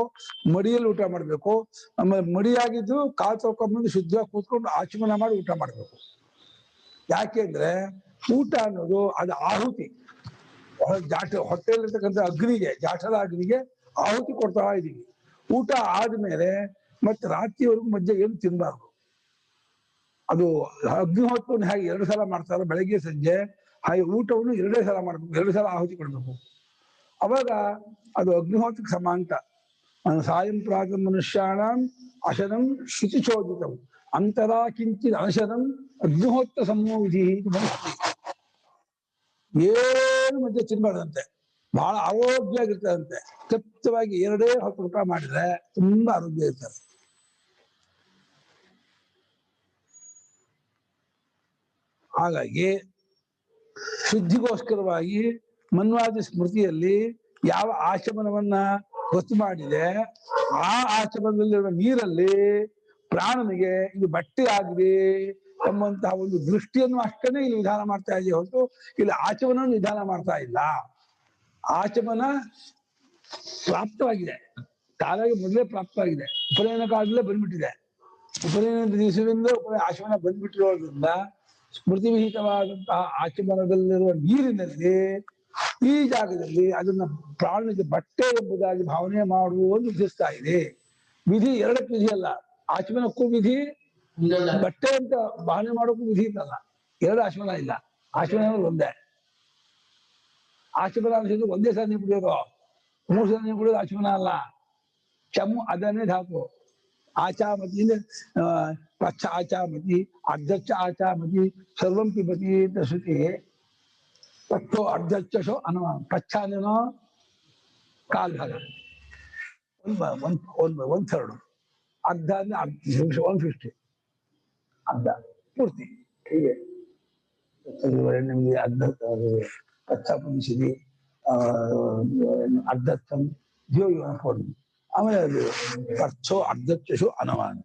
Speaker 2: ಮಡಿಯಲ್ಲಿ ಊಟ ಮಾಡ್ಬೇಕು. ಆಮೇಲೆ ಮಡಿಯಾಗಿದ್ದು ಕಾಲು ತೊಳ್ಕೊಂಡ್ಬಂದು ಶುದ್ಧವಾಗಿ ಕೂತ್ಕೊಂಡು ಆಚಮನ ಮಾಡಿ ಊಟ ಮಾಡ್ಬೇಕು. ಯಾಕೆಂದ್ರೆ ಊಟ ಅನ್ನೋದು ಅದು ಆಹುತಿ. ಹೊಟ್ಟೆಯಲ್ಲಿರ್ತಕ್ಕಂಥ ಅಗ್ನಿಗೆ, ಜಾಠರ ಅಗ್ನಿಗೆ ಆಹುತಿ ಕೊಡ್ತಾ ಇದೀವಿ. ಊಟ ಆದ್ಮೇಲೆ ಮತ್ತೆ ರಾತ್ರಿವರೆಗೂ ಮಧ್ಯೆ ಏನು ತಿನ್ಬಾರ್ದು. ಅದು ಅಗ್ನಿಹೋತ್ರವನ್ನು ಹೇಗೆ 2 ಸಲ ಮಾಡ್ತಾರೋ ಬೆಳಗ್ಗೆ ಸಂಜೆ, ಹಾಗೆ ಊಟವನ್ನು 2 ಸಲ ಮಾಡ್ಬೇಕು, 2 ಸಲ ಆಹುತಿ ಕೊಡ್ಬೇಕು. ಅವಾಗ ಅದು ಅಗ್ನಿಹೋತ್ರಕ್ಕೆ ಸಮ ಅಂತ. ಸಾಯಂ ಪ್ರಾತಃ ಮನುಷ್ಯಾಣಂ ಅಶನಂ ಶುಚಿಚೋದಿತಂ ಅಂತರ ಕಿಂಚಿತ್ ಅನಶನಂ ಅಗ್ನಿಹೋತ್ರ ಸಂವಿಧಿ. ಏನು ಮಧ್ಯೆ ತಿನ್ಬಾರ್ದಂತೆ, ಬಹಳ ಆರೋಗ್ಯವಾಗಿರ್ತದಂತೆ. ತೃಪ್ತವಾಗಿ 2 ಹೊತ್ತು ಊಟ ಮಾಡಿದ್ರೆ ತುಂಬಾ ಆರೋಗ್ಯ ಇರ್ತಾರೆ. ಹಾಗಾಗಿ ಶುದ್ಧಿಗೋಸ್ಕರವಾಗಿ ಮನ್ವಾದಿ ಸ್ಮೃತಿಯಲ್ಲಿ ಯಾವ ಆಚಮನವನ್ನ ಗೊತ್ತು ಮಾಡಿದೆ ಆ ಆಚಮನದಲ್ಲಿರುವ ನೀರಲ್ಲಿ ಪ್ರಾಣನಿಗೆ ಇದು ಬಟ್ಟೆ ಆಗಿದೆ ಎಂಬಂತಹ ಒಂದು ದೃಷ್ಟಿಯನ್ನು ಅಷ್ಟನ್ನೇ ಇಲ್ಲಿ ವಿಧಾನ ಮಾಡ್ತಾ ಇದೆ ಹೊರತು ಇಲ್ಲಿ ಆಚಮನ ವಿಧಾನ ಮಾಡ್ತಾ ಇಲ್ಲ. ಆಚಮನ ಪ್ರಾಪ್ತವಾಗಿದೆ, ಕಾಲಾಗಿ ಮೊದಲೇ ಪ್ರಾಪ್ತವಾಗಿದೆ, ಉಪನಯನ ಕಾಲದಲ್ಲೇ ಬಂದ್ಬಿಟ್ಟಿದೆ. ಉಪನಯನದ ದಿವಸದಿಂದ ಆಚಮನ ಬಂದ್ಬಿಟ್ಟಿರೋದ್ರಿಂದ ಸ್ಮೃತಿ ವಿಹಿತವಾದಂತಹ ಆಚಮನದಲ್ಲಿರುವ ನೀರಿನಲ್ಲಿ ಈ ಜಾಗದಲ್ಲಿ ಅದನ್ನ ಪ್ರಾಣನಿಗೆ ಬಟ್ಟೆ ಎಂಬುದಾಗಿ ಭಾವನೆ ಮಾಡುವುದು ವಿಧಿಸ್ತಾ ಇದೆ. ವಿಧಿ ಎರಡಕ್ಕೆ ವಿಧಿ ಅಲ್ಲ, ಆಚಮನಕ್ಕೂ ವಿಧಿ, ಬಟ್ಟೆ ಅಂತ ಭಾವನೆ ಮಾಡೋಕ್ಕೂ ವಿಧಿ ಇಲ್ಲಲ್ಲ. ಎರಡು ಆಚಮನ ಇಲ್ಲ, ಆಚಮನ ಒಂದೇ. ಆಚಮನ ಅಂತ ಒಂದೇ ಸಲ ನೀವು ಕುಡಿಯೋದು, 3 ಸಲ ನೀವು ಕುಡಿಯೋದು ಆಚಮನ ಅಲ್ಲ. ಚಮು ಅದನ್ನೇ ಧಾತು. ಆಚಾಮತಿ ಪಚ್ಚ ಆಚಾಮತಿ ಅರ್ಧಚ್ಚ ಆಚಾಮತಿ ಸರ್ವಂ ಪಿಬತಿ ಅಂತ ಶ್ರುತಿ. ಪಚ್ಚೋ ಅರ್ಧಚ್ಚೋ ಅನುಮಾನ. ಪಚ್ಚ ಅಂದ್ರೇನೋ ಕಾಲ್ ಭಾಗ, 1/3. ಅರ್ಧ ಅಂದ್ರೆ 150, ಅರ್ಧ ಪೂರ್ತಿ. ಹೀಗೆ ನಿಮ್ಗೆ ಅರ್ಧ ಪಚ್ಚ ಪುಂಸಿದಿ ಅರ್ಧತ್ವಂ ಜೀವ. ಆಮೇಲೆ ಅದು ಪಚ್ಚೋ ಅರ್ಧಚ್ಚು ಅನುಮಾನ.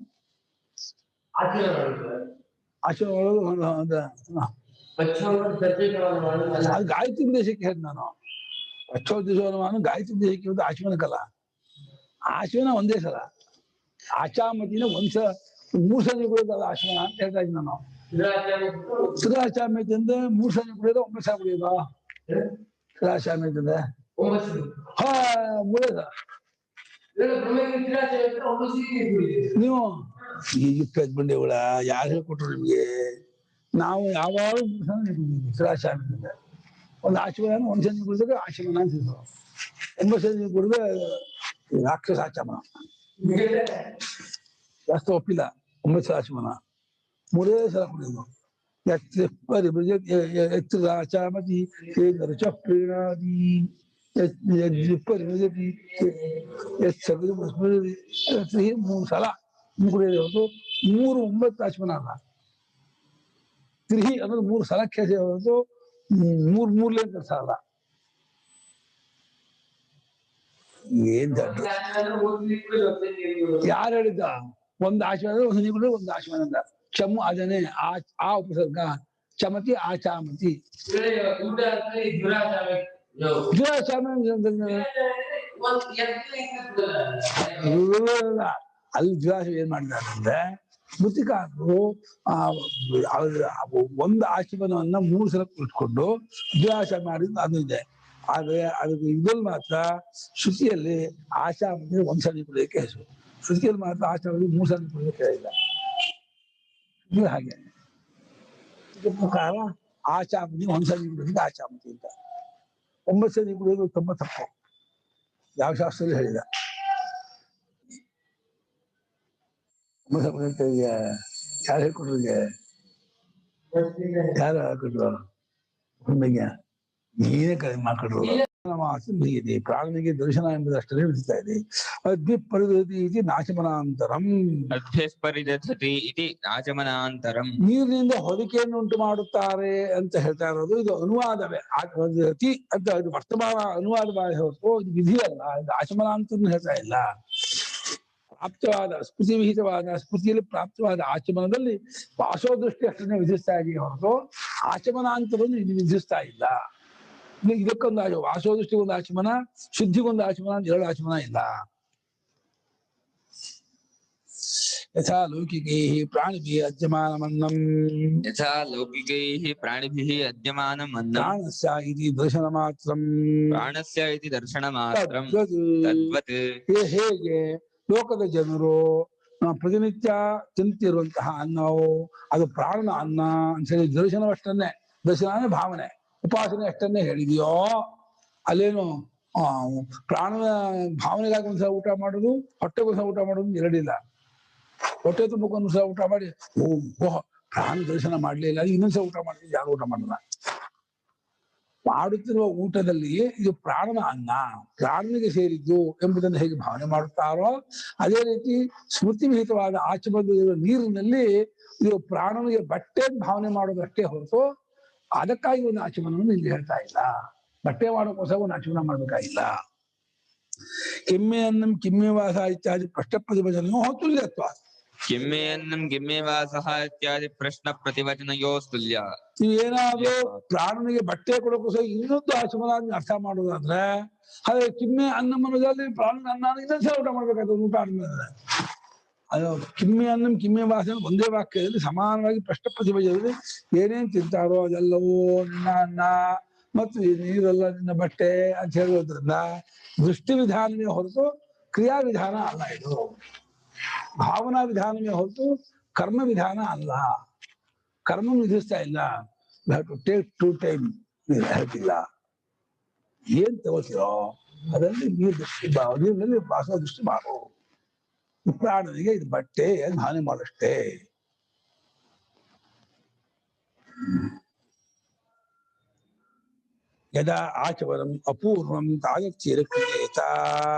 Speaker 2: ಆಚರಣೆ ಅದು ಗಾಯತ್ರಿ ಉದ್ದೇಶಕ್ಕೆ ಹೇಳಿದ್ ನಾನು. ಪಚ್ಚೋದ್ದೇಶವನು ಗಾಯತ್ರಿ ಉದ್ದೇಶಕ್ಕೆ ಒಂದು ಆಚಮನಕ್ಕಲ್ಲ. ಆಚಮನ ಒಂದೇ ಸಲ. ಆಚಾಮತಿನ ಒಂದ್ಸಲ 3 ಸಲ ಕುಡಿಯೋದಲ್ಲ ಆಚಮನ ಅಂತ ಹೇಳ್ತಾ ಇದ್ದೀನಿ ನಾನು. ಸುಧಾಚಾಮ್ಯತೆ ಅಂದ್ರೆ 3 ಸಲ ಕುಡಿಯೋದು 9 ಸಲ ಕುಡಿಯೋದು. ಸುಧಾಚಾಮ್ಯತೆ ಅಂದ್ರೆ 3 ಸಲ. ನೀವು ಈಗ ಬಂದೇವಳ ಯಾರು ಹೇಳ್ಕೊಟ್ರು ನಿಮ್ಗೆ? ನಾವು ಯಾವಾಗ 3 ಸಲ ಸುಧಾಚಾಮ್ಯತೆ. ಒಂದು ಆಚಮನ 1 ಸಲ ಕುಡಿದಾಗ ಆಚಮನ ಅಂತಿದ್ರು. 9 ಸಲ ಕುಡಿದ್ರೆ ರಾಕ್ಷಸ ಆಚಮನ. ಜಾಸ್ತಿ ಒಪ್ಪಿಲ್ಲ 9 ಸಲ ಆಚಮನ, 3 ಸಲ ಕುಡಿಯೋದು. ಎತ್ತರಾಚಾಮತಿ ರುಚ ಪ್ರೀಣಾದಿ ಪರಿಭಜತಿ 3 ಸಲ ಕುಡಿಯೋದು ಹೊರತು 3 9 ಆಚಮನ ಅಲ್ಲ. ತ್ರಿಹಿ ಅನ್ನೋದು 3 ಸಲಕ್ಕೆ ಹೊರತು 3 ಕೆಲಸ ಅಲ್ಲ. ಏನ್ ಯಾರು ಹೇಳಿದ್ದ? ಒಂದು ಆಚಮನ ಒಂದು ಆಚಮನ ಅಂದ. ಚಮು ಅದನ್ನೇ ಆ ಉಪಸರ್ಗ. ಚಮತಿ ಆಚಾಮತಿ. ಅಲ್ಲಿ ದ್ವಿರಾಶ ಏನ್ ಮಾಡಿದ್ದಾರೆ ಅಂದ್ರೆ ಸ್ಮೃತಿಕಾರರು ಒಂದು ಆಚಮನವನ್ನ 3 ಸಲ ಕುಳಿತುಕೊಂಡು ದ್ವಿರಾಶ ಮಾಡಿದ್ದು ಅದು ಇದೆ. ಆದ್ರೆ ಅದಕ್ಕೆ ಇದ್ರಲ್ಲಿ ಮಾತ್ರ ಶ್ರುತಿಯಲ್ಲಿ ಆಚಾಮತಿ 1 ಸಲ ಕುಡಿಯೋಕೆ ಹೆಸರು. ಶ್ರುತಿಯಲ್ಲಿ ಮಾತ್ರ ಆಚಾಮತಿ 3 ಸಲ ಕುಡಿಯೋಕೆ ಇಲ್ಲ. ಇದು ಹಾಗೆ ಪ್ರಕಾರ ಆಚಾಮತಿ 1 ಸಲ ಕುಡಿಯೋದಕ್ಕೆ ಆಚಾಮತಿ ಅಂತ. 9 ಸಲ ಕುಡಿಯೋದು ತುಂಬಾ ತಪ್ಪು. ಯಾವ ಶಾಸ್ತ್ರದಲ್ಲಿ ಹೇಳಿದ? ಯಾರು ಹೇಳ್ಕೊಟ್ರು? ಯಾರು ಹೇಳ್ಕೊಟ್ರು? ನೀನೇ ಕಡಿಮೆ ಮಾಡ್ಕೊಟ್ರು. ಪ್ರಾಣನಿಗೆ ದರ್ಶನ ಎಂಬುದಷ್ಟೇ ವಿಧಿಸ್ತಾ ಇದೆ. ಅದ್ವಿಪರಿಧತಿ ನಾಚಮನಾಂತರಂ.
Speaker 1: ನಾಚಮನಾಂತರಂ
Speaker 2: ನೀರಿನಿಂದ ಹೊದಿಕೆಯನ್ನು ಉಂಟು ಮಾಡುತ್ತಾರೆ ಅಂತ ಹೇಳ್ತಾ ಇರೋದು ಇದು ಅನುವಾದವೇ. ಅತಿ ಅಂತ ಇದು ವರ್ತಮಾನ ಅನುವಾದ ಹೊರತು ಇದು ವಿಧಿ ಅಲ್ಲ. ಇದು ಆಚಮನಾಂತರ ಹೇಳ್ತಾ ಇಲ್ಲ. ಪ್ರಾಪ್ತವಾದ ಸ್ಮೃತಿ ವಿಹಿತವಾದ ಸ್ಮೃತಿಯಲ್ಲಿ ಪ್ರಾಪ್ತವಾದ ಆಚಮನದಲ್ಲಿ ವಾಸೋದೃಷ್ಟಿ ಅಷ್ಟನ್ನೇ ವಿಧಿಸ್ತಾ ಇದೆಯೇ ಹೊರತು ಆಚಮನಾಂತರವನ್ನು ಇದು ವಿಧಿಸ್ತಾ ಇಲ್ಲ. ಇದಕ್ಕೊಂದು ವಾಸೋದೃಷ್ಟಿಗೊಂದು ಆಚಮನ, ಶುದ್ಧಿಗೊಂದು ಆಚಮನ, 2 ಆಚಮನ ಇಲ್ಲ. ಯಥಾ ಲೌಕಿಕೈಃ ಪ್ರಾಣಿಭಿಃ ಅದ್ಯಮಾನಮನ್ನಂ.
Speaker 1: ಯಥಾ ಲೌಕಿಕೈಃ ಪ್ರಾಣಿಭಿಃ ಅದ್ಯಮಾನಮನ್ನಂ.
Speaker 2: ಪ್ರಾಣಸ್ಯ ಇತಿ ದರ್ಶನ ಮಾತ್ರಂ.
Speaker 1: ಪ್ರಾಣಸ್ಯ ಇತಿ ದರ್ಶನ ಮಾತ್ರಂ.
Speaker 2: ತದ್ವತ್. ಹೇಗೆ ಲೋಕದ ಜನರು ಪ್ರತಿನಿತ್ಯ ತಿಂತಿರುವಂತಹ ಅನ್ನವು ಅದು ಪ್ರಾಣನ ಅನ್ನ ಅಂತ ಹೇಳಿ ದರ್ಶನವಷ್ಟನ್ನೇ, ದರ್ಶನ ಭಾವನೆ, ಉಪಾಸನೆ ಅಷ್ಟನ್ನೇ ಹೇಳಿದೆಯೋ ಅಲ್ಲೇನು ಪ್ರಾಣನ ಭಾವನೆಗಾಗಿ ಒಂದ್ಸಲ ಊಟ ಮಾಡೋದು, ಹೊಟ್ಟೆಗೊಂದ್ಸಲ ಊಟ ಮಾಡೋದು ಎರಡಿಲ್ಲ. ಹೊಟ್ಟೆ ತುಂಬಕ್ಕೊಂದ್ಸಲ ಊಟ ಮಾಡಿ ಓಹ್ ಪ್ರಾಣ ದರ್ಶನ ಮಾಡ್ಲಿಲ್ಲ ಇನ್ನೊಂದ್ಸಲ ಊಟ ಮಾಡಿದ್ರೆ ಯಾರು ಊಟ ಮಾಡಲ್ಲ. ಮಾಡುತ್ತಿರುವ ಊಟದಲ್ಲಿ ಇದು ಪ್ರಾಣನ ಅನ್ನ, ಪ್ರಾಣನಿಗೆ ಸೇರಿದ್ದು ಎಂಬುದನ್ನು ಹೇಗೆ ಭಾವನೆ ಮಾಡುತ್ತಾರೋ ಅದೇ ರೀತಿ ಸ್ಮೃತಿ ವಿಹಿತವಾದ ಆಚಮನದಲ್ಲಿರುವ ನೀರಿನಲ್ಲಿ ಇದು ಪ್ರಾಣನಿಗೆ ಬಟ್ಟೆ ಭಾವನೆ ಮಾಡೋದಷ್ಟೇ ಹೊರತು ಅದಕ್ಕಾಗಿ ಒಂದು ಆಚಮನವನ್ನು ಇಲ್ಲಿ ಹೇಳ್ತಾ ಇಲ್ಲ. ಬಟ್ಟೆ ಮಾಡೋಕ್ಕೋಸ್ಕರ ಒಂದು ಆಚಮನ ಮಾಡ್ಬೇಕಾಗಿಲ್ಲ. ಕೆಮ್ಮೆ ಅನ್ನಂ ಕಿಮ್ಮೆ ವಾಸ ಇತ್ಯಾದಿ ಪ್ರಶ್ನ ಪ್ರತಿಭಟನೆಯೋ ತುಲ್ಯತ್ವ.
Speaker 1: ಕಿಮ್ಮೆ ಅನ್ನಂ ಕಿಮ್ಮೆ ವಾಸಃ ಇತ್ಯಾದಿ ಪ್ರಶ್ನ ಪ್ರತಿವಚನಯೋ ತುಲ್ಯ.
Speaker 2: ನೀವೇನಾದ್ರೂ ಪ್ರಾಣನಿಗೆ ಬಟ್ಟೆ ಕೊಡೋಕ್ಕೋಸ್ಕರ ಇನ್ನೊಂದು ಆಚಮನ ಅರ್ಥ ಮಾಡೋದಾದ್ರೆ ಹಾಗೆ ಕಿಮ್ಮೆ ಅನ್ನಮನದಲ್ಲಿ ಪ್ರಾಣನ ಅನ್ನ ಇನ್ನೊಂದ್ಸಲ ಊಟ ಮಾಡ್ಬೇಕಾಗ್ತದೆ. ಊಟ ಆದ್ಮೇಲೆ ಅದು ಕಿಮ್ಮೆ ಅನ್ನಂ ಕಿಮ್ಮೆ ವಾಸ ಒಂದೇ ವಾಕ್ಯದಲ್ಲಿ ಸಮಾನವಾಗಿ ಪ್ರಶ್ನ ಪ್ರತಿಭಟನೆಯಲ್ಲಿ ಏನೇನ್ ತಿಂತಾರೋ ಅದೆಲ್ಲವೂ ನಿನ್ನ ಅನ್ನ ಮತ್ತು ನೀರೆಲ್ಲ ನಿನ್ನ ಬಟ್ಟೆ ಅಂತ ಹೇಳೋದ್ರಿಂದ ದೃಷ್ಟಿ ವಿಧಾನವೇ ಹೊರತು ಕ್ರಿಯಾ ವಿಧಾನ ಅಲ್ಲ. ಇದು ಭಾವನಾ ವಿಧಾನವೇ ಹೊರತು ಕರ್ಮ ವಿಧಾನ ಅಲ್ಲ. ಕರ್ಮ ವಿಧಿಸ್ತಾ ಇಲ್ಲ. ಟೇಕ್ ಟು ಟೈಮ್ ಹೇಳ್ತಿಲ್ಲ. ಏನ್ ತಗೋತೀರೋ ಅದರಲ್ಲಿ ನೀರು ದೃಷ್ಟಿ ನೀರಿನಲ್ಲಿ ಬಾಸೋ ದೃಷ್ಟಿ ಮಾಡು. ಪ್ರಾಣನಿಗೆ ಇದು ಬಟ್ಟೆ ಭಾವನೆ ಮಾಡಷ್ಟೇ. ಯದಾ ಆಚಮನಂ ಅಪೂರ್ವಂ ತಾದರ್ಥ್ಯೇನ ಕ್ರಿಯೇತ.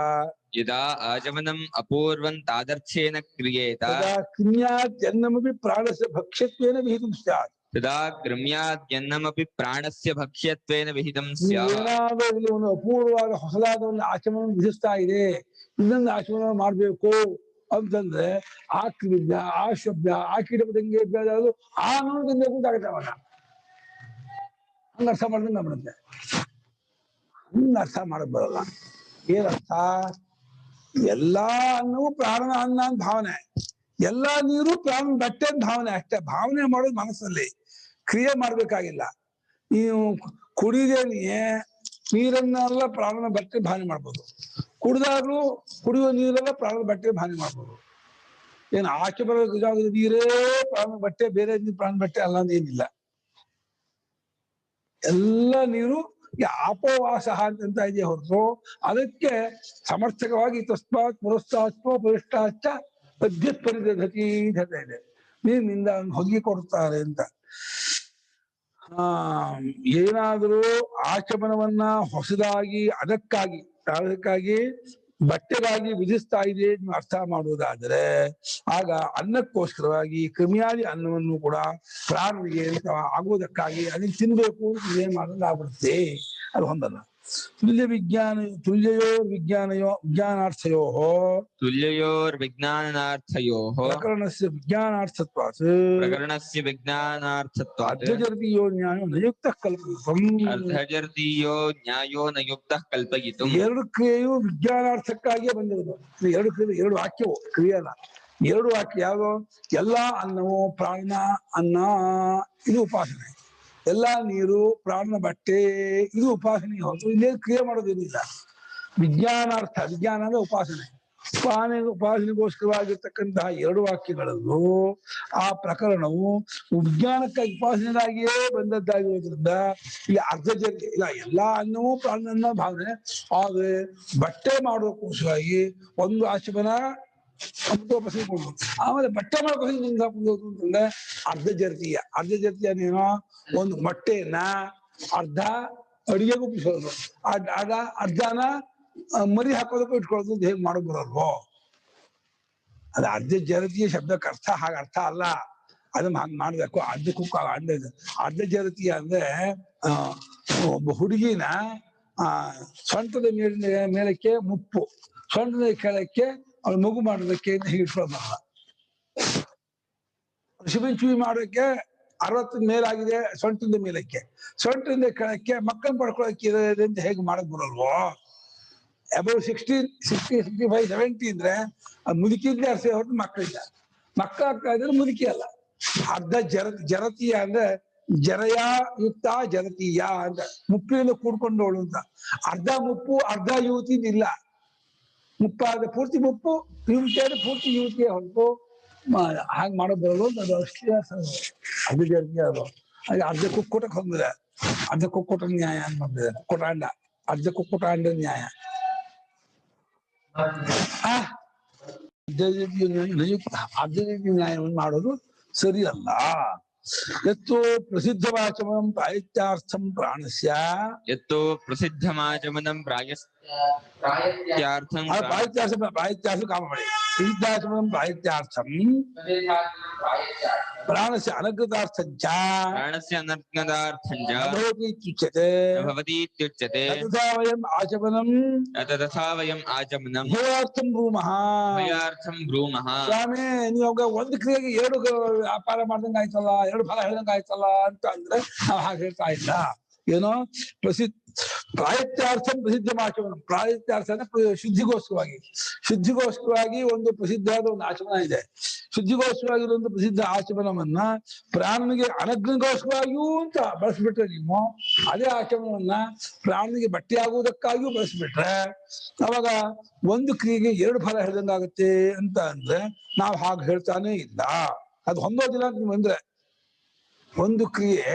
Speaker 1: ಯದಾ ಆಚಮನಂ ಅಪೂರ್ವಂ ತಾದರ್ಥ್ಯೇನ ಕ್ರಿಯೇತ.
Speaker 2: ತದಾ ಕ್ರಿಮ್ಯಾದ್ಯನ್ನಮಪಿ ಪ್ರಾಣಸ್ಯ ಭಕ್ಷ್ಯತ್ವೇನ ವಿಹಿತಂ ಸ್ಯಾತ್.
Speaker 1: ತದಾ ಕ್ರಿಮ್ಯಾದ್ಯನ್ನಮಪಿ ಪ್ರಾಣಸ್ಯ ಭಕ್ಷ್ಯತ್ವೇನ ವಿಹಿತಂ ಸ್ಯಾತ್.
Speaker 2: ಏನಾದರೂ ಇಲ್ಲಿ ಒಂದು ಅಪೂರ್ವವಾದ ಹೊಸದಾದ ಒಂದು ಆಚಮನ ವಿಧಿಸ್ತಾ ಇದೆ, ಇನ್ನೊಂದು ಆಚಮನ ಮಾಡ್ಬೇಕು ಅಂತಂದ್ರೆ ಆ ಕ್ರಿಮ್ಯ, ಆ ಶಬ್ದ, ಆ ಕೀಟಪತಂಗೆ ಅದು ಆ ಅನ್ನೋದಕ್ಕೆ ಗೊತ್ತಾಗುತ್ತೆ. ಅವಾಗ ಹಂಗ ಅರ್ಥ ಮಾಡಿದ್ರೆ ಬಿಡುತ್ತೆ. ಹಂಗ ಅರ್ಥ ಮಾಡಕ್ ಬರಲ್ಲ. ಏನರ್ಥ? ಎಲ್ಲಾ ಅನ್ನವೂ ಪ್ರಾಣನ ಅನ್ನ ಅಂತ ಭಾವನೆ, ಎಲ್ಲಾ ನೀರು ಪ್ರಾಣನ ಬಟ್ಟೆ ಅಂತ ಭಾವನೆ ಅಷ್ಟೇ. ಭಾವನೆ ಮಾಡೋದು ಮನಸ್ಸಲ್ಲಿ, ಕ್ರಿಯೆ ಮಾಡ್ಬೇಕಾಗಿಲ್ಲ. ನೀವು ಕುಡಿದೇ ನೀರನ್ನೆಲ್ಲ ಪ್ರಾಣನ ಬಟ್ಟೆ ಭಾವನೆ ಮಾಡ್ಬೋದು. ಕುಡಿದಾಗ್ಲೂ ಕುಡಿಯುವ ನೀರೆಲ್ಲ ಪ್ರಾಣನ ಬಟ್ಟೆ ಭಾವನೆ ಮಾಡ್ಬೋದು. ಏನು ಆಚೆ ಬರೋ ನೀರೇ ಪ್ರಾಣನ ಬಟ್ಟೆ, ಬೇರೆ ಪ್ರಾಣನ ಬಟ್ಟೆ ಅಲ್ಲ ಅಂತ ಏನಿಲ್ಲ. ಎಲ್ಲ ನೀರು ಆಪೋವಾಸ ಅಂತ ಇದೆಯಾ ಹೊರತು ಅದಕ್ಕೆ ಸಮರ್ಥಕವಾಗಿ ತಸ್ಮಾತ್ ಪುರಸ್ತಾತ್ಮ ಪುರಷ್ಟಾಚ ಅದ್ಯತ್ ಪರಿದಧತಿ ಅಂತ ಇದೆ. ನೀರಿನಿಂದ ಹೊಗೆ ಕೊಡ್ತಾರೆ ಅಂತ. ಏನಾದರೂ ಆಚಮನವನ್ನ ಹೊಸದಾಗಿ ಅದಕ್ಕಾಗಿ ಬಟ್ಟೆಗಾಗಿ ವಿಧಿಸ್ತಾ ಇದೆ ಅರ್ಥ ಮಾಡುವುದಾದರೆ ಆಗ ಅನ್ನಕ್ಕೋಸ್ಕರವಾಗಿ ಕ್ರಿಮಿಯಾದಿ ಅನ್ನವನ್ನು ಕೂಡ ಪ್ರಾಣನಿಗೆ ಆಗುವುದಕ್ಕಾಗಿ ಅದನ್ನು ತಿನ್ಬೇಕು ಏನ್ ಮಾಡೋದಾಗ್ಬಿಡುತ್ತೆ. ಅದು ಹೊಂದಲ್ಲ.
Speaker 1: ತುಲ್ಯಯೋರ್ವಿಜ್ಞಾನಾರ್ಥಯೋಃ
Speaker 2: ಪ್ರಕರಣಸ್ಯ ವಿಜ್ಞಾನಾರ್ಥತ್ವಾತ್ ಅರ್ಧಜರ್ತೀಯೋ ನ್ಯಾಯೋ ನಯುಕ್ತಃ
Speaker 1: ಕಲ್ಪಯಿತುಂ.
Speaker 2: ಎರಡು ಕ್ರಿಯೆಯು ವಿಜ್ಞಾನಾರ್ಥಕ್ಕಾಗಿಯೇ ಬಂದಿರೋದು. ಎರಡು ಕ್ರಿಯೆ, ಎರಡು ವಾಕ್ಯವು ಕ್ರಿಯೆ ಅಲ್ಲ. ಎರಡು ವಾಕ್ಯ ಯಾವುದು? ಎಲ್ಲಾ ಅನ್ನವು ಪ್ರಾಣನ ಅನ್ನ, ಇದು ಉಪಾಸನೆ. ಎಲ್ಲಾ ನೀರು ಪ್ರಾಣನ ಬಟ್ಟೆ, ಇದು ಉಪಾಸನೆ ಹೊರತು ಇಲ್ಲೇನು ಕ್ರಿಯೆ ಮಾಡೋದೇನಿಲ್ಲ. ವಿಜ್ಞಾನಾರ್ಥ, ವಿಜ್ಞಾನ ಅಂದ್ರೆ ಉಪಾಸನೆ. ಉಪಾಸನೆಗೋಸ್ಕರವಾಗಿರ್ತಕ್ಕಂತಹ ಎರಡು ವಾಕ್ಯಗಳಲ್ಲೂ ಆ ಪ್ರಕರಣವು ವಿಜ್ಞಾನಕ್ಕಾಗಿ ಉಪಾಸನೆಗಾಗಿಯೇ ಬಂದದ್ದಾಗಿರೋದ್ರಿಂದ ಇಲ್ಲಿ ಅರ್ಧಜರ್ತಿ ಇಲ್ಲ. ಎಲ್ಲಾ ಅನ್ನವೂ ಪ್ರಾಣನ ಭಾವನೆ. ಆದ್ರೆ ಬಟ್ಟೆ ಮಾಡೋಕ್ಕೋಸ್ಕರವಾಗಿ ಒಂದು ಆಚಮನ ಕೊಡು, ಆಮೇಲೆ ಬಟ್ಟೆ ಮಾಡೋಕ್ಕೋಸ್ಕರ ಅಂತಂದ್ರೆ ಅರ್ಧಜರ್ತಿ ಅನ್ನೇನೋ ಒಂದು ಮೊಟ್ಟೆಯನ್ನ ಅರ್ಧ ಅಡಿಗೆಗೂ ಉಪಯೋಗಿಸೋದು, ಅರ್ಧನ ಮರಿ ಹಾಕೋದಕ್ಕೂ ಇಟ್ಕೊಳ್ಳೋದು ಅಂತ ಹೇಗೆ ಮಾಡೋ ಬರೋಲ್ವೋ. ಅದು ಅರ್ಧಜರತಿಯ ಶಬ್ದಕ್ಕೆ ಹಾಗೆ ಅರ್ಥ ಅಲ್ಲ. ಅದನ್ನ ಹಂಗ್ ಮಾಡ್ಬೇಕು. ಅರ್ಧಜರತಿಯ ಅಂದ್ರೆ ಒಬ್ಬ ಹುಡುಗಿನ ಸೊಂಟದ ಮೇಲಕ್ಕೆ ಮುಪ್ಪು, ಸೊಂಟದ ಕೆಳಕ್ಕೆ ಅವ್ಳು ಮಗು ಮಾಡೋದಕ್ಕೆ ಹೀಗೆ ಇಟ್ಕೊಳ್ಳೋದಲ್ಲ. ಶಿಬಿಂಚುವಿ ಮಾಡೋಕ್ಕೆ 60 ಮೇಲಾಗಿದೆ, ಸೊಂಟದ ಮೇಲಕ್ಕೆ, ಸೊಂಟದಿಂದ ಕೆಳಕ್ಕೆ ಮಕ್ಕಳನ್ನ ಪಡ್ಕೊಳ್ಳೋಕೆ ಇದೆ ಅಂತ ಹೇಗೆ ಮಾಡಕ್ ಬರಲ್ವೋ. ಅಬೌವ್ 60, 65, 70 ಅಂದ್ರೆ ಅದು ಮುದುಕಿದ್ದೇ ಅರ್ಥ ಹೊರತು ಮಕ್ಕಳಿಲ್ಲ. ಮಕ್ಕಳ ಆಗ್ತಾ ಇದ್ರೆ ಮುದುಕಿ ಅಲ್ಲ. ಅರ್ಧ ಜರತೀಯ ಅಂದ್ರೆ ಜರಯ ಯುಕ್ತ ಜರತೀಯ ಅಂತ ಮುಪ್ಪಿನಿಂದ ಕೂಡ್ಕೊಂಡವಳು ಅಂತ. ಅರ್ಧ ಮುಪ್ಪು ಅರ್ಧ ಯುವತಿ ಇಲ್ಲ. ಮುಪ್ಪಾದ ಪೂರ್ತಿ ಮುಪ್ಪು, ಯುವತಿ ಆದ್ರೆ ಪೂರ್ತಿ ಯುವತಿಯ ಹೊರತು ಹಾಗೆ ಮಾಡೋ ಬರೋದು ಅಂತ. ಅದು ಅಷ್ಟೇ ಅರ್ಧ ಜರತೀಯ. ಅದು ಹಾಗೆ ಅರ್ಧ ಕುಕ್ಕುಟಕ್ಕೆ ಹೊಂದಿದೆ. ಅರ್ಧ ಕುಕ್ಕುಟ ನ್ಯಾಯ ಅಂತ ಬಂದಿದೆ. ಕುಕ್ಕುಟಾಂಡ, ಅರ್ಧ ಕುಕ್ಕುಟಾಂಡ ನ್ಯಾಯ. ಅರ್ಧ ನ್ಯಾಯವನ್ನು ಮಾಡೋದು ಸರಿ ಅಲ್ಲ. ಯತ್ತು ಪ್ರಸಿದ್ಧವಾಚಮನಂ ಪ್ರಾಯತ್ಯಾರ್ಥಂ ಪ್ರಾಣಸ್ಯ
Speaker 1: ಯತ್ತೋ ಪ್ರಸಿದ್ಧಮಾಚಮನಂ ಪ್ರಾಯತ್ಯಾರ್ಥಂ
Speaker 2: ಪ್ರಾಯತ್ಯಾಸ ಕಾಮಪಡೆ ಪ್ರಸಿದ್ಧಾಚಮನಂ ಪ್ರಾಯತ್ಯಾರ್ಥಂ ಪ್ರಾಣಸ್ಯ ಅನಕೃತಾರ್ಥಂಚ
Speaker 1: ಪ್ರಾಣಸ್ಯ ಅನರ್ಥಾರ್ಥಂ ಚ
Speaker 2: ಭವತಿ ಇತ್ಯುಚ್ಯತೆ
Speaker 1: ಭವತಿ ಇತ್ಯುಚ್ಯತೆ
Speaker 2: ತಥಾ ವಯಂ ಆಚಮನಂ
Speaker 1: ತಥಾ ವಯಂ ಆಚಮನಂ
Speaker 2: ಭಯಾರ್ಥಂ ಬ್ರೂಮಃ.
Speaker 1: ಭಯಾರ್ಥಂ ಬ್ರೂಮಃ.
Speaker 2: ಸ್ವಾಮಿ ನೀವು ಒಂದು ಕ್ರಿಯೆಗೆ ಎರಡು ವ್ಯಾಪಾರ ಮಾಡ್ದಂಗ ಆಯ್ತಲ್ಲ, ಎರಡು ಫಲ ಹೇಳ್ದಂಗ ಆಯ್ತಲ್ಲ ಅಂತ ಅಂದ್ರೆ ನಾವು ಹಾಗೆ ಹೇಳ್ತಾ ಇಲ್ಲ. ಏನೋ ಪ್ರಾಯತ್ಯಾರ್ಥಂ ಪ್ರಸಿದ್ಧ ಆಚಮನ. ಪ್ರಾಯತ್ಯಾರ್ಥ ಅಂದ್ರೆ ಶುದ್ಧಿಗೋಸ್ಕರವಾಗಿ ಒಂದು ಪ್ರಸಿದ್ಧವಾದ ಒಂದು ಆಚಮನ ಇದೆ. ಶುದ್ಧಿಗೋಸ್ಕರವಾಗಿರೋ ಒಂದು ಪ್ರಸಿದ್ಧ ಆಚಮನವನ್ನ ಪ್ರಾಣನಿಗೆ ಅನಗ್ನಗೋಸ್ಕರವಾಗಿಯೂ ಅಂತ ಬಳಸ್ಬಿಟ್ರೆ ನೀವು ಅದೇ ಆಚಮನವನ್ನ ಪ್ರಾಣನಿಗೆ ಬಟ್ಟೆ ಆಗುವುದಕ್ಕಾಗಿಯೂ ಬಳಸ್ಬಿಟ್ರೆ ಅವಾಗ ಒಂದು ಕ್ರಿಯೆಗೆ ಎರಡು ಫಲ ಹೇಳ್ದಂಗಾಗತ್ತೆ ಅಂತ ಅಂದ್ರೆ ನಾವು ಹಾಗೆ ಹೇಳ್ತಾನೆ ಇಲ್ಲ. ಅದು ಹೊಂದೋದಿಲ್ಲ ಅಂತ ನೀವು ಅಂದ್ರೆ ಒಂದು ಕ್ರಿಯೆ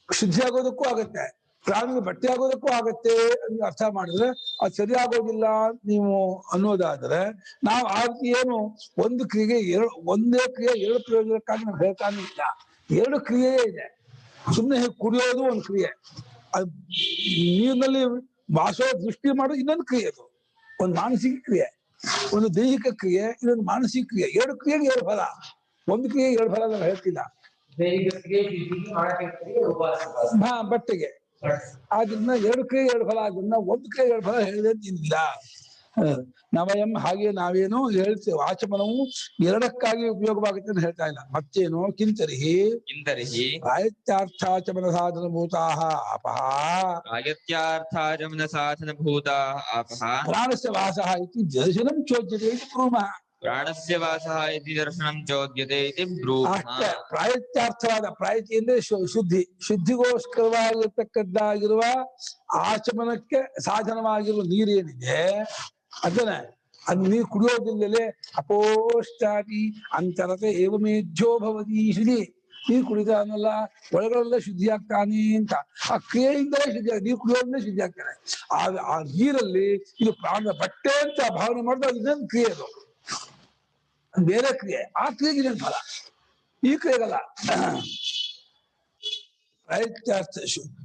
Speaker 2: ಶುದ್ಧಿ ಆಗೋದಕ್ಕೂ ಆಗತ್ತೆ, ಪ್ರಾಣಿಗೆ ಬಟ್ಟೆ ಆಗೋದಕ್ಕೂ ಆಗತ್ತೆ ಅಂತ ಅರ್ಥ ಮಾಡಿದ್ರೆ ಅದು ಸರಿ ಆಗೋದಿಲ್ಲ ನೀವು ಅನ್ನೋದಾದ್ರೆ ನಾವು ಆ ಏನು ಒಂದು ಕ್ರಿಯೆಗೆ ಒಂದೇ ಕ್ರಿಯೆ ಎರಡು ಪ್ರಯೋಜನಕ್ಕಾಗಿ ನಾವು ಹೇಳ್ತಾನೆ ಇಲ್ಲ. ಎರಡು ಕ್ರಿಯೆ ಇದೆ. ಸುಮ್ಮನೆ ಕುಡಿಯೋದು ಒಂದು ಕ್ರಿಯೆ, ಅದು ನೀರಿನಲ್ಲಿ ವಾಸೋ ದೃಷ್ಟಿ ಮಾಡೋದು ಇನ್ನೊಂದು ಕ್ರಿಯೆ. ಅದು ಒಂದು ಮಾನಸಿಕ ಕ್ರಿಯೆ, ಒಂದು ದೈಹಿಕ ಕ್ರಿಯೆ, ಇನ್ನೊಂದು ಮಾನಸಿಕ ಕ್ರಿಯೆ. ಎರಡು ಕ್ರಿಯೆಗೆ ಎರಡು ಫಲ. ಒಂದು ಕ್ರಿಯೆ ಎರಡು ಫಲ ನಾವು ಹೇಳ್ತಿಲ್ಲ. ಬಟ್ಟೆಗೆ ಆದ್ರಿಂದ ಎರಡು ಕ್ರಿಯೆ ಎರಡು ಫಲ, ಆದ್ರಿಂದ ಒಂದು ಕ್ರಿಯೆ ಎರಡು ಫಲ ಹೇಳಿಲ್ಲ. ನವಯಂ ಹಾಗೆ ನಾವೇನೋ ಹೇಳ್ತೇವೆ ಆಚಮನವು ಎರಡಕ್ಕಾಗಿ ಉಪಯೋಗವಾಗುತ್ತೆ ಅಂತ ಹೇಳ್ತಾ ಇಲ್ಲ. ಮತ್ತೇನೋ ಕಿಂತರಿಹಿ ಪ್ರಾಯತ್ಯಾರ್ಥಾಚಮನ ಸಾಧನಭೂತಾಃ ಆಪಃ
Speaker 1: ಪ್ರಾಯತ್ಯಾರ್ಥಾಚಮನ ಸಾಧನಭೂತಾಃ ಆಪಃ
Speaker 2: ಪ್ರಾಣಸ್ಯ ವಾಸಃ ಇತಿ ದರ್ಶನಂ ಚೋದ್ಯತೆ ಇತಿ ಬ್ರೂಮಃ.
Speaker 1: ಪ್ರಾಣಸ್ಯ ವಾಸಃ ಇತಿ ದರ್ಶನಂ ಚೋದ್ಯತೆ ಇತಿ ಬ್ರೂಮಃ.
Speaker 2: ಅಷ್ಟೇ ಪ್ರಾಯತ್ಯಾರ್ಥವಾದ ಪ್ರಾಯತಿ ಅಂದ್ರೆ ಶುದ್ಧಿಗೋಸ್ಕರವಾಗಿರ್ತಕ್ಕದ್ದಾಗಿರುವ ಆಚಮನಕ್ಕೆ ಸಾಧನವಾಗಿರುವ ನೀರೇನಿದೆ ಅದನ್ನ ಅದು ನೀರು ಕುಡಿಯೋದ್ರಿಂದಲೇ ಅಪೋಷ್ಟಾತಿ ಅಂತರತೆ ಏವಮೇಧ್ಯ ಭವತಿ ಶುದ್ಧಿ. ನೀರು ಕುಡಿತಾನಲ್ಲ ಒಳಗಳೆಲ್ಲ ಶುದ್ಧಿ ಆಗ್ತಾನೆ ಅಂತ ಆ ಕ್ರಿಯೆಯಿಂದಲೇ ಶುದ್ಧಿ ನೀರು ಕುಡಿಯೋದ್ರಿಂದ ಶುದ್ಧಿ ಆಗ್ತಾನೆ. ಆ ನೀರಲ್ಲಿ ಇದು ಪ್ರಾಣದ ಬಟ್ಟೆ ಅಂತ ಭಾವನೆ ಮಾಡಿದ್ರೆ ಅದು ಇನ್ನೊಂದು ಕ್ರಿಯೆ, ಅದು ಬೇರೆ ಕ್ರಿಯೆ. ಆ ಕ್ರಿಯೆಗೆ ಇನ್ನೊಂದು ಫಲ, ಈ ಕ್ರಿಯೆಗಲ್ಲ. ಪ್ರಾಯತ್ಯಾರ್ಥ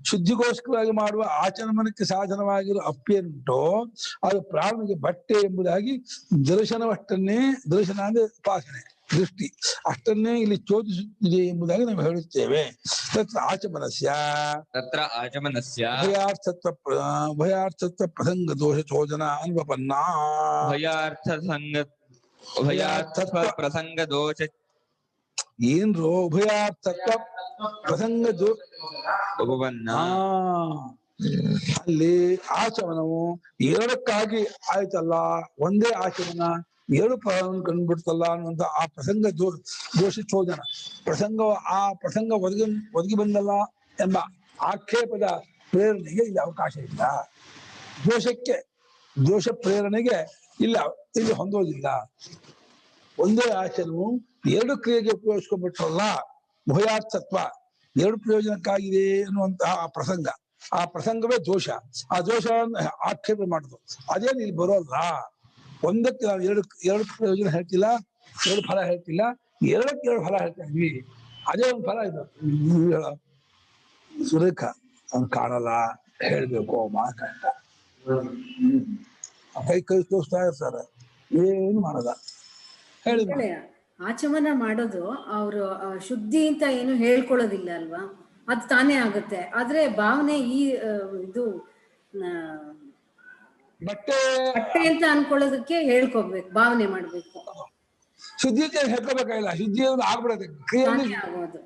Speaker 2: ಶುದ್ಧಿಗೋಸ್ಕರವಾಗಿ ಮಾಡುವ ಆಚಮನಕ್ಕೆ ಸಾಧನವಾಗಿರುವ ಅಪ್ಪೇನುಂಟೋ ಅದು ಪ್ರಾಣನಿಗೆ ಬಟ್ಟೆ ಎಂಬುದಾಗಿ ದರ್ಶನವಷ್ಟನ್ನೇ, ದರ್ಶನ ಅಂದ್ರೆ ಉಪಾಸನೆ ದೃಷ್ಟಿ ಅಷ್ಟನ್ನೇ ಇಲ್ಲಿ ಚೋದಿಸುತ್ತಿದೆ ಎಂಬುದಾಗಿ ನಾವು ಹೇಳುತ್ತೇವೆ. ತತ್ರ ಆಚಮನಸ್ಯ ಭಯಾರ್ಥತ್ವ ಪ್ರಸಂಗ ದೋಷ ಚೋದನ ಅನ್ವಪನ್ನ.
Speaker 1: ಭಯಾರ್ಥತ್ವ ಪ್ರಸಂಗ ದೋಷ
Speaker 2: ಏನ್ರೋ ಉಭಯಾರ್ಥತ್ವ ಪ್ರಸಂಗ ಅಲ್ಲಿ ಆಚಮನವು ಎರಡಕ್ಕಾಗಿ ಆಯ್ತಲ್ಲ, ಒಂದೇ ಆಚಮನ ಎರಡು ಫಲವನ್ನು ಕಂಡುಬಿಡ್ತಲ್ಲ ಅನ್ನುವಂತ ಆ ಪ್ರಸಂಗ ದೋಷ ಚೋದನ ಆ ಪ್ರಸಂಗ ಒದಗಿ ಬಂದಲ್ಲ ಎಂಬ ಆಕ್ಷೇಪದ ಪ್ರೇರಣೆಗೆ ಇಲ್ಲಿ ಅವಕಾಶ ಇಲ್ಲ. ದೋಷ ಪ್ರೇರಣೆಗೆ ಇಲ್ಲಿ ಹೊಂದೋದಿಲ್ಲ. ಒಂದೇ ಆಚರಣವು ಎರಡು ಕ್ರಿಯೆಗೆ ಉಪಯೋಗಿಸ್ಕೊಂಡ್ಬಿಟ್ರಲ್ಲ, ಭಯಾರ್ಥತ್ವ ಎರಡು ಪ್ರಯೋಜನಕ್ಕಾಗಿದೆ ಅನ್ನುವಂತಹ ಆ ಪ್ರಸಂಗವೇ ದೋಷ. ಆ ದೋಷವನ್ನು ಆಕ್ಷೇಪ ಮಾಡುದು ಅದೇನು ಇಲ್ಲಿ ಬರೋಲ್ಲ. ಒಂದಕ್ಕೆ ನಾವು ಎರಡು ಪ್ರಯೋಜನ ಹೇಳ್ತಿಲ್ಲ, ಎರಡು ಫಲ ಹೇಳ್ತಿಲ್ಲ, ಎರಡಕ್ಕೆ ಎರಡು ಫಲ ಹೇಳ್ತಾ ಇದ್ವಿ. ಅದೇ ಒಂದು ಫಲ ಇದು. ಸುರೇಖ ಅವ್ನು ಕಾಣಲ್ಲ, ಹೇಳ್ಬೇಕು ಮಾತಾಡ ಕೈ ತೋರಿಸ್ತಾ ಇರ್ತಾರೆ, ಏನು ಮಾಡಲ್ಲ. ಹೇಳಿ
Speaker 4: ಆಚಮನ ಮಾಡೋದು ಅವರು ಶುದ್ಧಿ ಅಂತ ಏನು ಹೇಳ್ಕೊಳ್ಳೋದಿಲ್ಲ ಅಲ್ವಾ, ಅದು ತಾನೇ ಆಗುತ್ತೆ. ಆದ್ರೆ ಭಾವನೆ ಇದು
Speaker 2: ಬಟ್ಟೆ
Speaker 4: ಅಂತ ಅನ್ಕೊಳ್ಳೋದಕ್ಕೆ ಹೇಳ್ಕೋಬೇಕು, ಭಾವನೆ ಮಾಡ್ಬೇಕು.
Speaker 2: ಶುದ್ಧಿ ಅಂತ ಹೇಳ್ಕೋಬೇಕಾಗಿಲ್ಲ, ಶುದ್ಧಿ ಆಗ್ಬಿಡತ್ತೆ ಕ್ರಿಯೆಯಲ್ಲಿ
Speaker 4: ಆಗೋದು.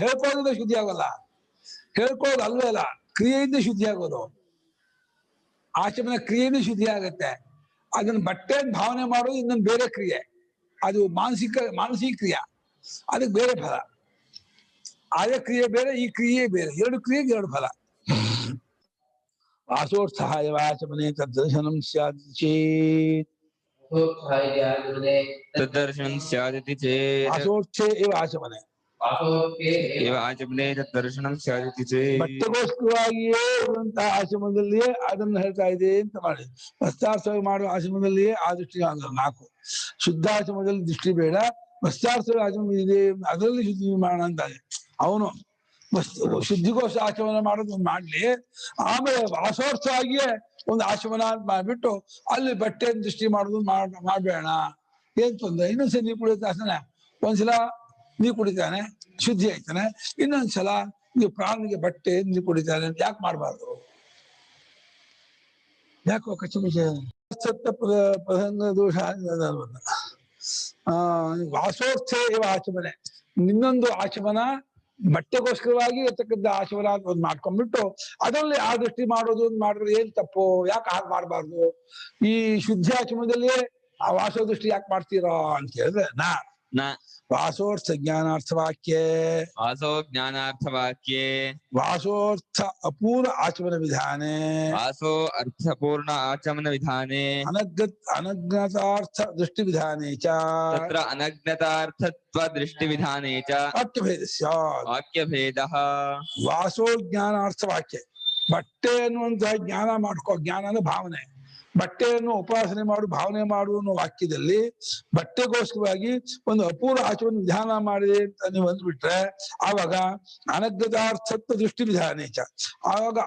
Speaker 2: ಹೇಳ್ಕೊಳ್ಳೋದ್ರಿಂದ ಶುದ್ಧಿ ಆಗೋಲ್ಲ, ಹೇಳ್ಕೊಳ್ಳೋದು ಅಲ್ವೇ ಅಲ್ಲ, ಕ್ರಿಯೆಯಿಂದ ಶುದ್ಧಿ ಆಗೋದು. ಆಚಮನ ಕ್ರಿಯೆಯಿಂದ ಶುದ್ಧಿ ಆಗತ್ತೆ. ಅದನ್ನ ಬಟ್ಟೆ ಭಾವನೆ ಮಾಡೋದು ಇನ್ನೊಂದು ಬೇರೆ ಕ್ರಿಯೆ, ಅದು ಮಾನಸಿಕ ಕ್ರಿಯೆ, ಅದಕ್ಕೆ ಬೇರೆ ಫಲ. ಅದೇ ಕ್ರಿಯೆ ಬೇರೆ, ಈ ಕ್ರಿಯೆ ಬೇರೆ, ಎರಡು ಕ್ರಿಯೆಗೆ ಎರಡು ಫಲ. ವಾಸೋತ್ಸಾಹ ಆಚಮನೆ ತದ್ದರ್ಶನಂ ಸ್ಯಾತ್ ಚೇತ್ ವಾಸೋರ್ಥೇ ಇವ ಆಚಮನೆ ಬಟ್ಟೆಗೋಸ್ಕರವಾಗಿಯೇ ಇರುವಂತಹ ಆಶ್ರಮದಲ್ಲಿಯೇ ಅದನ್ನು ಹೇಳ್ತಾ ಇದೆ ಅಂತ ಮಾಡಿ. ವಸ್ತಾರ್ಥವಾಗಿ ಮಾಡುವ ಆಶ್ರಮದಲ್ಲಿಯೇ ಆ ದೃಷ್ಟಿ 4. ಶುದ್ಧಾಶ್ರಮದಲ್ಲಿ ದೃಷ್ಟಿ ಬೇಡ, ವಸ್ತ್ರಾರ್ಥ ಆಚಮನ ಇದೆ, ಅದರಲ್ಲಿ ಶುದ್ಧಿ ಮಾಡೋಣ ಅಂತಾನೆ ಅವನು. ಶುದ್ಧಿಗೋಸ್ಕರ ಆಚಮನ ಮಾಡೋದು ಒಂದು ಮಾಡ್ಲಿ, ಆಮೇಲೆ ವಾಸೋರ್ಥವಾಗಿಯೇ ಒಂದು ಆಚಮನ ಅಂತ ಮಾಡ್ಬಿಟ್ಟು ಅಲ್ಲಿ ಬಟ್ಟೆ ದೃಷ್ಟಿ ಮಾಡೋದು ಮಾಡ್ಬೇಡ. ಏನ್ ತೊಂದ್ರೆ? ಇನ್ನೊಂದ್ಸಲ ನೀರು ಕುಡಿತಾನೆ, ಒಂದ್ಸಲ ನೀರು ಕುಡಿತಾನೆ ಶುದ್ಧಿ ಆಯ್ತಾನೆ, ಇನ್ನೊಂದ್ಸಲ ನೀವು ಪ್ರಾಣಿಗೆ ಬಟ್ಟೆ ನೀರು ಕುಡಿತಾನೆ, ಯಾಕೆ ಮಾಡ್ಬಾರ್ದು? ಯಾಕೋ ಕಚ್ಚುಮಿಚ ಪ್ರಸಂಗ ದೋಷ. ವಾಸೋತ್ಸ ಇವ ಆಚಮನೆ, ಇನ್ನೊಂದು ಆಚಮನ ಬಟ್ಟೆಗೋಸ್ಕರವಾಗಿ ಇರ್ತಕ್ಕಂಥ ಆಚಮನ ಅಂತ ಒಂದು ಮಾಡ್ಕೊಂಡ್ಬಿಟ್ಟು ಅದರಲ್ಲಿ ಆ ದೃಷ್ಟಿ ಮಾಡೋದು ಒಂದು ಮಾಡಿದ್ರೆ ಏನ್ ತಪ್ಪು? ಯಾಕೆ ಹಾಗೆ ಮಾಡ್ಬಾರ್ದು? ಈ ಶುದ್ಧಿ ಆಚಮನದಲ್ಲಿ ಆ ವಾಸೋ ದೃಷ್ಟಿ ಯಾಕೆ ಮಾಡ್ತೀರಾ ಅಂತ ಹೇಳಿದ್ರೆ ವಾಸೋರ್ಥ ಜ್ಞಾನಾರ್ಥವಾಕ್ಯೆ,
Speaker 1: ವಾಸೋ ಜ್ಞಾನಾರ್ಥವಾಕ್ಯೆ,
Speaker 2: ವಾಸೋರ್ಥ ಅಪೂರ್ಣ ಆಚಮನ ವಿಧಾನೆ,
Speaker 1: ವಾಸೋ ಅರ್ಥಪೂರ್ಣ ಆಚಮನ ವಿಧಾನೆ,
Speaker 2: ಅನಜ್ಞತಾರ್ಥ ದೃಷ್ಟಿ ವಿಧಾನೆ ಚ
Speaker 1: ತತ್ರ ಅನಜ್ಞತಾರ್ಥತ್ವ ದೃಷ್ಟಿ ವಿಧಾನೆ ಚ
Speaker 2: ವಾಕ್ಯಭೇದ ಸ್ಯಾತ್.
Speaker 1: ವಾಕ್ಯಭೇದಃ.
Speaker 2: ವಾಸೋ ಜ್ಞಾನಾರ್ಥವಾಕ್ಯ, ಬಟ್ಟೆ ಅನ್ನುವಂತಹ ಜ್ಞಾನ ಮಾಡ್ಕೋ, ಜ್ಞಾನ ಅಂದ್ರೆ ಭಾವನೆ, ಬಟ್ಟೆಯನ್ನು ಉಪಾಸನೆ ಮಾಡು, ಭಾವನೆ ಮಾಡು ಅನ್ನೋ ವಾಕ್ಯದಲ್ಲಿ ಬಟ್ಟೆಗೋಸ್ಕರವಾಗಿ ಒಂದು ಅಪೂರ್ವ ಆಚರಣೆ ವಿಧಾನ ಮಾಡಿದೆ ಅಂತ ನೀವು ಅಂದ್ಬಿಟ್ರೆ ಆವಾಗ ಅನಗ್ಗತಾರ್ಥತ್ವ ದೃಷ್ಟಿ ವಿಧಾನ ಚ, ಆವಾಗ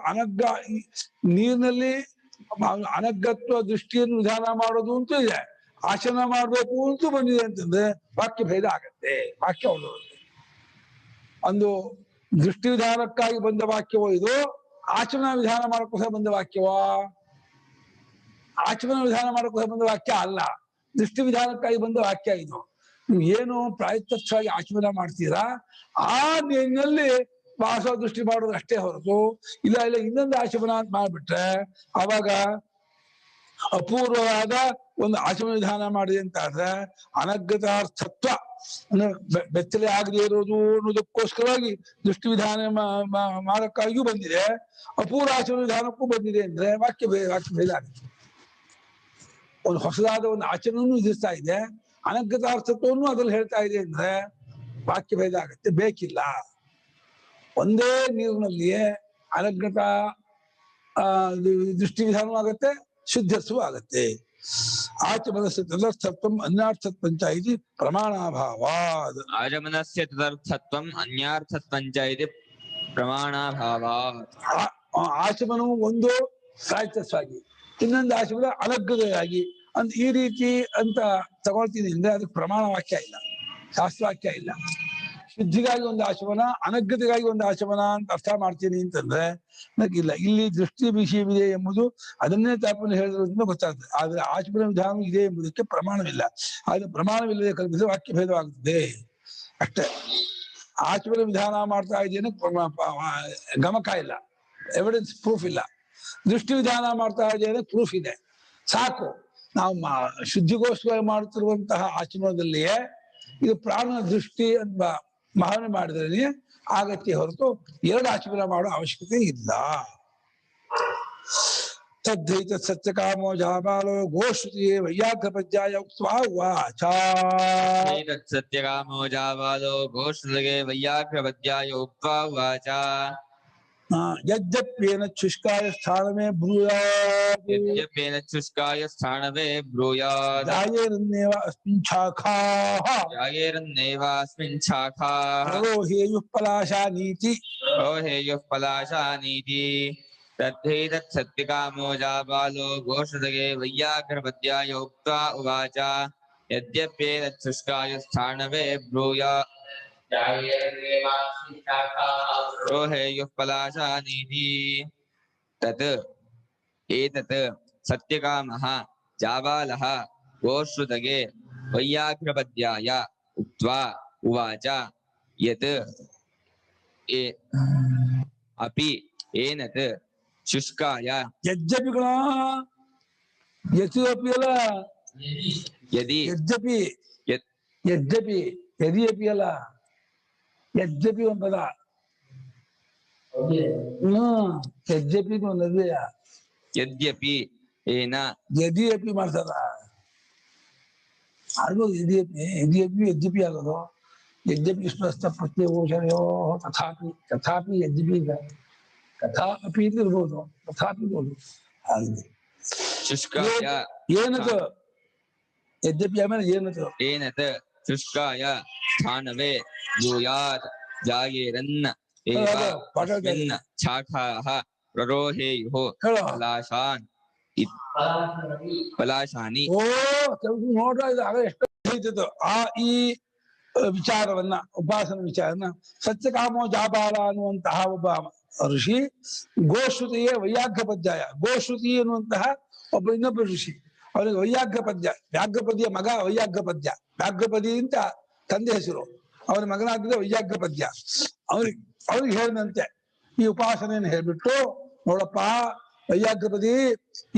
Speaker 2: ನೀರಿನಲ್ಲಿ ಅನಗ್ಗತ್ವ ದೃಷ್ಟಿಯನ್ನು ವಿಧಾನ ಮಾಡೋದು ಅಂತ ಇದೆ, ಆಚರಣೆ ಮಾಡ್ಬೇಕು ಅಂತ ಬಂದಿದೆ ಅಂತಂದ್ರೆ ವಾಕ್ಯ ಭೇದ ಆಗತ್ತೆ. ವಾಕ್ಯ ಒಂದು ಒಂದು ದೃಷ್ಟಿ ವಿಧಾನಕ್ಕಾಗಿ ಬಂದ ವಾಕ್ಯವೋ ಇದು, ಆಚರಣಾ ವಿಧಾನ ಮಾಡೋಕ್ಕೋಸ್ಕರ ಬಂದ ವಾಕ್ಯವೋ? ಆಚಮನ ವಿಧಾನ ಮಾಡೋಕ್ಕೋಸ್ಕರ ಬಂದ ವಾಕ್ಯ ಅಲ್ಲ, ದೃಷ್ಟಿ ವಿಧಾನಕ್ಕಾಗಿ ಬಂದ ವಾಕ್ಯ ಇದು. ನೀವು ಏನು ಪ್ರಾಯತ್ಯಕ್ಷವಾಗಿ ಆಚಮನ ಮಾಡ್ತೀರಾ ಆ ನಿಟ್ಟಿನಲ್ಲಿ ವಾಸ ದೃಷ್ಟಿ ಮಾಡೋದು ಅಷ್ಟೇ ಹೊರತು ಇಲ್ಲ ಇನ್ನೊಂದು ಆಚಮನ ಅಂತ ಮಾಡ್ಬಿಟ್ರೆ ಅವಾಗ ಅಪೂರ್ವವಾದ ಒಂದು ಆಚಮನ ವಿಧಾನ ಮಾಡಿದೆ ಅಂತ ಆದ್ರೆ ಅನಗ್ಗತಾರ್ಥತ್ವ ಬೆತ್ತಲೆ ಆಗದೆ ಇರೋದು ಅನ್ನೋದಕ್ಕೋಸ್ಕರವಾಗಿ ದೃಷ್ಟಿ ವಿಧಾನ ಮಾಡಕ್ಕಾಗಿಯೂ ಬಂದಿದೆ, ಅಪೂರ್ವ ಆಚಮನ ವಿಧಾನಕ್ಕೂ ಬಂದಿದೆ ಅಂದ್ರೆ ವಾಕ್ಯ ಭೇದ ಆಗುತ್ತೆ. ಒಂದು ಹೊಸದಾದ ಒಂದು ಆಚರಣೆಯನ್ನು ವಿಧಿಸ್ತಾ ಇದೆ, ಅನಗ್ಗತಾರ್ಥತ್ವವನ್ನು ಅದ್ರಲ್ಲಿ ಹೇಳ್ತಾ ಇದೆ ಅಂದ್ರೆ ವಾಕ್ಯ ಭೇದ ಆಗುತ್ತೆ. ಬೇಕಿಲ್ಲ, ಒಂದೇ ನೀರಿನಲ್ಲಿಯೇ ಅನಗ್ಗತ ದೃಷ್ಟಿ ವಿಧಾನವೂ ಆಗತ್ತೆ, ಶುದ್ಧತ್ವೂ ಆಗತ್ತೆ. ಆಚಮನಸ್ಯ ತದರ್ಥತ್ವಂ ಅನ್ಯಾರ್ಥತ್ವಂಚ ಇತಿ ಪ್ರಮಾಣಾಭಾವಾದ್.
Speaker 1: ಆಚಮನಸ್ಯ ತದರ್ಥತ್ವಂ ಅನ್ಯಾರ್ಥತ್ವಂಚ ಇತಿ ಪ್ರಮಾಣಾಭಾವಾದ್.
Speaker 2: ಆಚಮನವು ಒಂದು ಪ್ರಾಯತ್ಯವಾಗಿ, ಇನ್ನೊಂದು ಆಚಮನ ಅನಗ್ಗತೆಯಾಗಿ ಅಂತ ಈ ರೀತಿ ಅಂತ ತಗೊಳ್ತೀನಿ ಅಂದ್ರೆ ಅದಕ್ಕೆ ಪ್ರಮಾಣ ವಾಕ್ಯ ಇಲ್ಲ, ಶಾಸ್ತ್ರವಾಕ್ಯ ಇಲ್ಲ. ಶುದ್ಧಿಗಾಗಿ ಒಂದು ಆಚಮನ, ಅನಗ್ಗತೆಗಾಗಿ ಒಂದು ಆಚಮನ ಅಂತ ಅರ್ಥ ಮಾಡ್ತೀನಿ ಅಂತಂದ್ರೆ ನನಗಿಲ್ಲ. ಇಲ್ಲಿ ದೃಷ್ಟಿ ವಿಷಯವಿದೆ ಎಂಬುದು ಅದನ್ನೇ ತಾಪನ ಹೇಳಿದ್ರಿಂದ ಗೊತ್ತಾಗ್ತದೆ, ಆದ್ರೆ ಆಚಮನ ವಿಧಾನ ಇದೆ ಎಂಬುದಕ್ಕೆ ಪ್ರಮಾಣವಿಲ್ಲ. ಆದ್ರೆ ಪ್ರಮಾಣವಿಲ್ಲದೆ ಕಲ್ಪಿಸಿದ್ರೆ ವಾಕ್ಯ ಭೇದವಾಗುತ್ತದೆ ಅಷ್ಟೇ. ಆಚಮನ ವಿಧಾನ ಮಾಡ್ತಾ ಇದ್ದೇನೆ ಗಮಕ ಇಲ್ಲ, ಎವಿಡೆನ್ಸ್ ಪ್ರೂಫ್ ಇಲ್ಲ. ದೃಷ್ಟಿ ವಿಧಾನ ಮಾಡ್ತಾ ಇದ್ದೇನೆ ಪ್ರೂಫ್ ಇದೆ, ಸಾಕು. ನಾವು ಶುದ್ಧಿಗೋಸ್ಕರ ಮಾಡುತ್ತಿರುವಂತಹ ಆಚಮನದಲ್ಲಿಯೇ ಇದು ಪ್ರಾಣ ದೃಷ್ಟಿ ಅಂತ ಭಾವನೆ ಮಾಡಿದ್ರೆ ಆಗತ್ತೆ ಹೊರತು ಎರಡು ಆಚಮನ ಮಾಡೋ ಅವಶ್ಯಕತೆ ಇಲ್ಲ. ತದ್ಧೈತ ಸತ್ಯಕಾಮೋ ಜಾಬಾಲೋ ಗೋಶ್ರುತಿಯೇ ವೈಯಾಘ್ರ ಪದ್ಯಾಯ ಉಕ್ತ್ವಾ ಉವಾಚ.
Speaker 1: ಸತ್ಯಕಾಮೋ ಜಾಬಾಲೋ ಗೋಶ್ರುತಿಗೆ ವೈಯಾಘ್ರ ಪದ್ಯಾಯ ಉಕ್ತ್ವಾ ಉವಾಚ.
Speaker 2: ಯದ್ಯಪ್ಯೇನ ಶುಷ್ಕಾಯ ಸ್ಥಾನಮೇ ಬ್ರೂಯಾತ್,
Speaker 1: ಯದ್ಯಪ್ಯೇನ ಶುಷ್ಕಾಯ ಸ್ಥಾನವೇ ಬ್ರೂಯಾತ್,
Speaker 2: ಜಾಯೇರನ್ನೇವ ಅಸ್ಮಿನ್ ಶಾಖಾಃ,
Speaker 1: ಜಾಯೇರನ್ನೇವ ಅಸ್ಮಿನ್ ಶಾಖಾಃ,
Speaker 2: ರೋಹೇಯುಃ ಪಲಾಶಾನೀತಿ,
Speaker 1: ರೋಹೇಯುಃ ಪಲಾಶಾನೀತಿ. ತದ್ಧೈತತ್ ಸತ್ಯಕಾಮೋ ಜಾಬಾಲೋ ಗೋಶ್ರುತಗೆ ವೈಯಾಘ್ರ ಪದ್ಯಾಯ ಉಕ್ತ್ವಾ ಉವಾಚ. ಯದ್ಯಪ್ಯೇತತ್ ಶುಷ್ಕಾಯ ಸ್ಥಾನವೇ ಬ್ರೂಯಾತ್, ರೋಹೇಯುಃ ಪಲಾಶಾನೀತಿ. ತತ್ ಏತತ್ ಸತ್ಯಕಾಮಃ ಜಾಬಾಲಃ ಗೋಶ್ರುತಗೆ ವೈಯಾಘ್ರ ಪದ್ಯಾಯ ಉಕ್ತ್ವಾ ಉವಾಚ. ಯತ್ ಅಪಿ ಏನತ್ ಶುಷ್ಕಾಯ,
Speaker 2: ಯಜ್ಜಪಿಗಳ ಯತು ಅಪಿ ಅಲ್ಲ,
Speaker 1: ಯದಿ
Speaker 2: ಯಜ್ಜಪಿ ಯಜ್ಜಪಿ ಯದಿ ಅಪಿ ಅಲ್ಲ, ಯಜ್ಜಪಿ ಒಂದು ಪದ. ಯಜ್ಜಪಿ ಒಂದು ಅದ್ವಯ.
Speaker 1: ಯದ್ಯಪಿ ಏನ
Speaker 2: ಯದಿ ಅಪಿ ಮಾಡ್ತಾರ, ಆಗ್ಬೋದು. ಯದಿಯಪಿ ಯಜ್ಜಪಿ ಆಗೋದು. ಯಜ್ಜಪಿ ವಿಷ್ಣುಸ್ಥ ಪ್ರತ್ಯಗೋಚರಯೋ ತಥಾಪಿ, ತಥಾಪಿ ಯಜ್ಜಪಿ ಈಗ ಕಥಾ ಅಪಿ ಅಂತ ಇರ್ಬೋದು, ತಥಾಪಿ ಇರ್ಬೋದು. ಹಾಗೆ
Speaker 1: ಶುಷ್ಕಾಯ
Speaker 2: ಏನದು ಯದ್ಯಪಿ ಆಮೇಲೆ ಏನದು
Speaker 1: ಏನತ್ ಶುಷ್ಕಾಯ ಛಾನವೇ ಭೂಯಾತ್ ಜಾಯೇರನ್ನ ಏವ ತಸ್ಮಿನ್ ಶಾಖಾಃ ಪ್ರರೋಹೇಯುಃ
Speaker 2: ಹೇಳೋ
Speaker 1: ಪಲಾಶಾನ್ ಪಲಾಶಾನಿ.
Speaker 2: ಓ ನೋಡ್ರ ಇದು ಆಗ ಎಷ್ಟು ಹೇಳ್ತಿತ್ತು ಆ ಈ ವಿಚಾರವನ್ನ ಉಪಾಸನ ವಿಚಾರನ ಸತ್ಯಕಾಮೋ ಜಾಬಾಲ ಅನ್ನುವಂತಹ ಒಬ್ಬ ಋಷಿ ಗೋಶ್ರುತಿಯೇ ವೈಯಾಘ್ರ ಪದ್ಯಾಯ ಗೋಶ್ರುತಿ ಅನ್ನುವಂತಹ ಒಬ್ಬ ಇನ್ನೊಬ್ಬ ಋಷಿ ಅವನಿಗೆ ವೈಯಾಘ್ರ ಪದ್ಯ ವ್ಯಾಘ್ರಪದಿಯ ಮಗ ವೈಯಾಘ್ರ ಪದ್ಯ ವ್ಯಾಘ್ರಪದಿ ಅಂತ ತಂದೆ ಹೆಸರು ಅವನ ಮಗನಾಗಿದ್ದ ವೈಯಾಘ್ರ ಪದ್ಯ ಅವ್ರಿಗೆ ಹೇಳಿದಂತೆ ಈ ಉಪಾಸನೆಯನ್ನು ಹೇಳ್ಬಿಟ್ಟು ನೋಡಪ್ಪ ವೈಯಾಘ್ರಪದಿ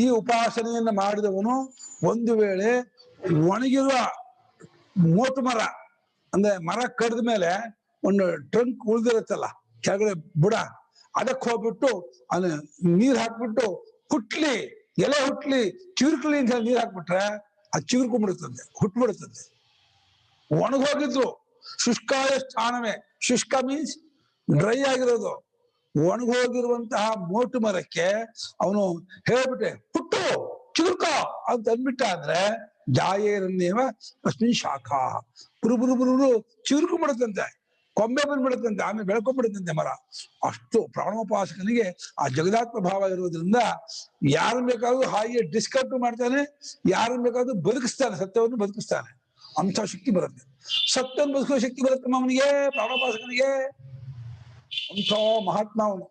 Speaker 2: ಈ ಉಪಾಸನೆಯನ್ನ ಮಾಡಿದವನು ಒಂದು ವೇಳೆ ಒಣಗಿರುವ ಮೋಟು ಮರ ಅಂದ್ರೆ ಮರ ಕಡ್ದ ಮೇಲೆ ಒಂದು ಟ್ರಂಕ್ ಉಳಿದಿರುತ್ತಲ್ಲ ಕೆಳಗಡೆ ಬುಡ ಅದಕ್ಕೆ ಹೋಗ್ಬಿಟ್ಟು ಅವನು ನೀರ್ ಹಾಕ್ಬಿಟ್ಟು ಹುಟ್ಲಿ ಎಲೆ ಹುಟ್ಲಿ ಚಿಗುರ್ಕಲಿ ಅಂತ ಹೇಳಿ ನೀರ್ ಹಾಕ್ಬಿಟ್ರೆ ಅದು ಚಿಗುರ್ಕೊಂಡ್ಬಿಡುತ್ತದೆ ಹುಟ್ಬಿಡುತ್ತದೆ. ಒಣಗೋಗಿದ್ರು ಶುಷ್ಕಾಯ ಸ್ಥಾನವೇ ಶುಷ್ಕ ಮೀನ್ಸ್ ಡ್ರೈ ಆಗಿರೋದು ಒಣಗೋಗಿರುವಂತಹ ಮೋಟು ಮರಕ್ಕೆ ಅವನು ಹೇಳ್ಬಿಟ್ಟೆ ಹುಟ್ಟು ಚಿಗುರ್ಕೋ ಅಂತ ಅಂದ್ಬಿಟ್ಟ ಅಂದ್ರೆ ಜಾಯೇರನ್ನೇವ ಅಸ್ಮಿನ್ ಶಾಖಾ ಬುರು ಚಿಗುರ್ಕೊಂಡ್ಬಿಡುತ್ತಂತೆ ಕೊಂಬೆ ಬಂದ್ಬಿಡುತ್ತಂತೆ ಆಮೇಲೆ ಬೆಳ್ಕೊಂಡ್ಬಿಡುತ್ತಂತೆ ಮರ. ಅಷ್ಟು ಪ್ರಾಣೋಪಾಸಕನಿಗೆ ಆ ಜಗದಾತ್ಮ ಭಾವ ಇರುವುದರಿಂದ ಯಾರನ್ನ ಬೇಕಾದ್ರೂ ಹಾಗೆ ಡಿಸ್ಕರ್ಟ್ ಮಾಡ್ತಾನೆ, ಯಾರನ್ನ ಬೇಕಾದ್ರೂ ಬದುಕಿಸ್ತಾನೆ, ಸತ್ಯವನ್ನು ಬದುಕಿಸ್ತಾನೆ. ಅಂಥ ಶಕ್ತಿ ಬರುತ್ತೆ, ಸತ್ಯವನ್ನು ಬದುಕುವ ಶಕ್ತಿ ಬರುತ್ತೆ ಅವನಿಗೆ, ಪ್ರಾಣೋಪಾಸಕನಿಗೆ. ಅಂಥ ಮಹಾತ್ಮ ಅವನು,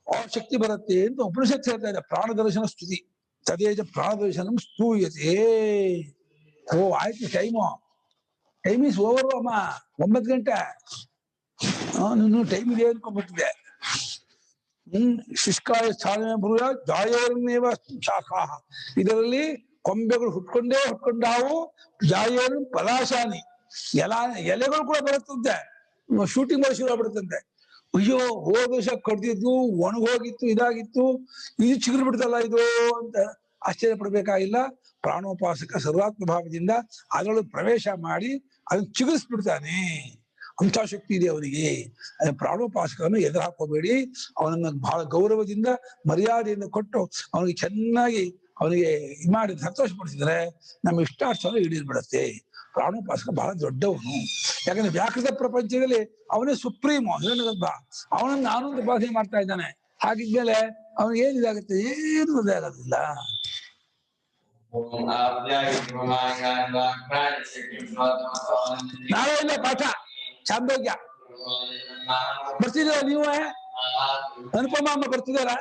Speaker 2: ಆ ಶಕ್ತಿ ಬರುತ್ತೆ ಅಂತ ಉಪನಿಷತ್ ಹೇಳ್ತಾ ಇದೆ. ಪ್ರಾಣದರ್ಶನ ಸ್ತುತಿ ತದೇಜ ಪ್ರಾಣದರ್ಶನಂ ಸ್ತೂಯತೆ. ಓ ಆಯ್ತು, ಟೈಮ್ ಈಸ್ ಓವರ್ ಅಮ್ಮ, 9 ಗಂಟೆ. ನೀನು ಟೈಮ್ ಇದೆ ಅನ್ಕೊಂಡ್ಬಿಟ್ಟಿದೆ. ಶುಷ್ಕಾಯ ಸ್ಥಾನ ಬ್ರೂಯ ಜಾಯೇರನ್ನೇವ ಶಾಖಾ. ಇದರಲ್ಲಿ ಕೊಂಬೆಗಳು ಹುಟ್ಕೊಂಡಾವು. ಜಾಯೇರು ಪಲಾಶಾನಿ, ಎಲೆಗಳು ಕೂಡ ಬರುತ್ತಂತೆ. ಶೂಟಿಂಗ್ ಮಾಡಿ ಶುರು ಆಗ್ಬಿಡುತ್ತಂತೆ. ಅಯ್ಯೋ ಹೋದ ವರ್ಷ ಕಡ್ದಿದ್ದು ಒಣಗೋಗಿತ್ತು, ಇದಾಗಿತ್ತು, ಇದು ಚಿಗುರು ಬಿಡ್ತಲ್ಲ ಇದು ಅಂತ ಆಶ್ಚರ್ಯ ಪಡ್ಬೇಕಾಗಿಲ್ಲ. ಪ್ರಾಣೋಪಾಸಕ ಸರ್ವಾತ್ಮ ಭಾವದಿಂದ ಅದರೊಳಗೆ ಪ್ರವೇಶ ಮಾಡಿ ಅದನ್ನ ಚಿಗುರಿಸ್ಬಿಡ್ತಾನೆ. ಅಂಥ ಶಕ್ತಿ ಇದೆ ಅವನಿಗೆ. ಪ್ರಾಣೋಪಾಸಕರನ್ನು ಎದುರು ಹಾಕೋಬೇಡಿ, ಅವನನ್ನ ಬಹಳ ಗೌರವದಿಂದ ಮರ್ಯಾದೆಯಿಂದ ಕೊಟ್ಟು ಅವನಿಗೆ ಚೆನ್ನಾಗಿ ಅವನಿಗೆ ಇದು ಮಾಡಿ ಸಂತೋಷಪಡಿಸಿದ್ರೆ ನಮ್ಮ ಇಷ್ಟಾರ್ಥ ಈಡೇರ್ಬಿಡತ್ತೆ. ಪ್ರಾಣೋಪಾಸಕ ಬಹಳ ದೊಡ್ಡವನು. ಯಾಕಂದ್ರೆ ವ್ಯಾಕೃತ ಪ್ರಪಂಚದಲ್ಲಿ ಅವನೇ ಸುಪ್ರೀಮೋ ಹಿರಣ್ಯಗರ್ಭ. ಅವನನ್ನು ಆನಂದ ಉಪಾಸನೆ ಮಾಡ್ತಾ ಇದ್ದಾನೆ. ಹಾಗಿದ್ಮೇಲೆ ಅವನಿಗೆ ಏನಿದಾಗುತ್ತೆ, ಏನು ಮದುವೆ ಆಗೋದಿಲ್ಲ. ನಾಳೆ ಇಲ್ಲ ಪಾಠ ಚಾಂದೋಗ್ಯ. ಬರ್ತಿದ್ದೀರಾ ನೀವು? ಅನುಪಮ ಅಮ್ಮ ಬರ್ತಿದ್ದಾರಾ?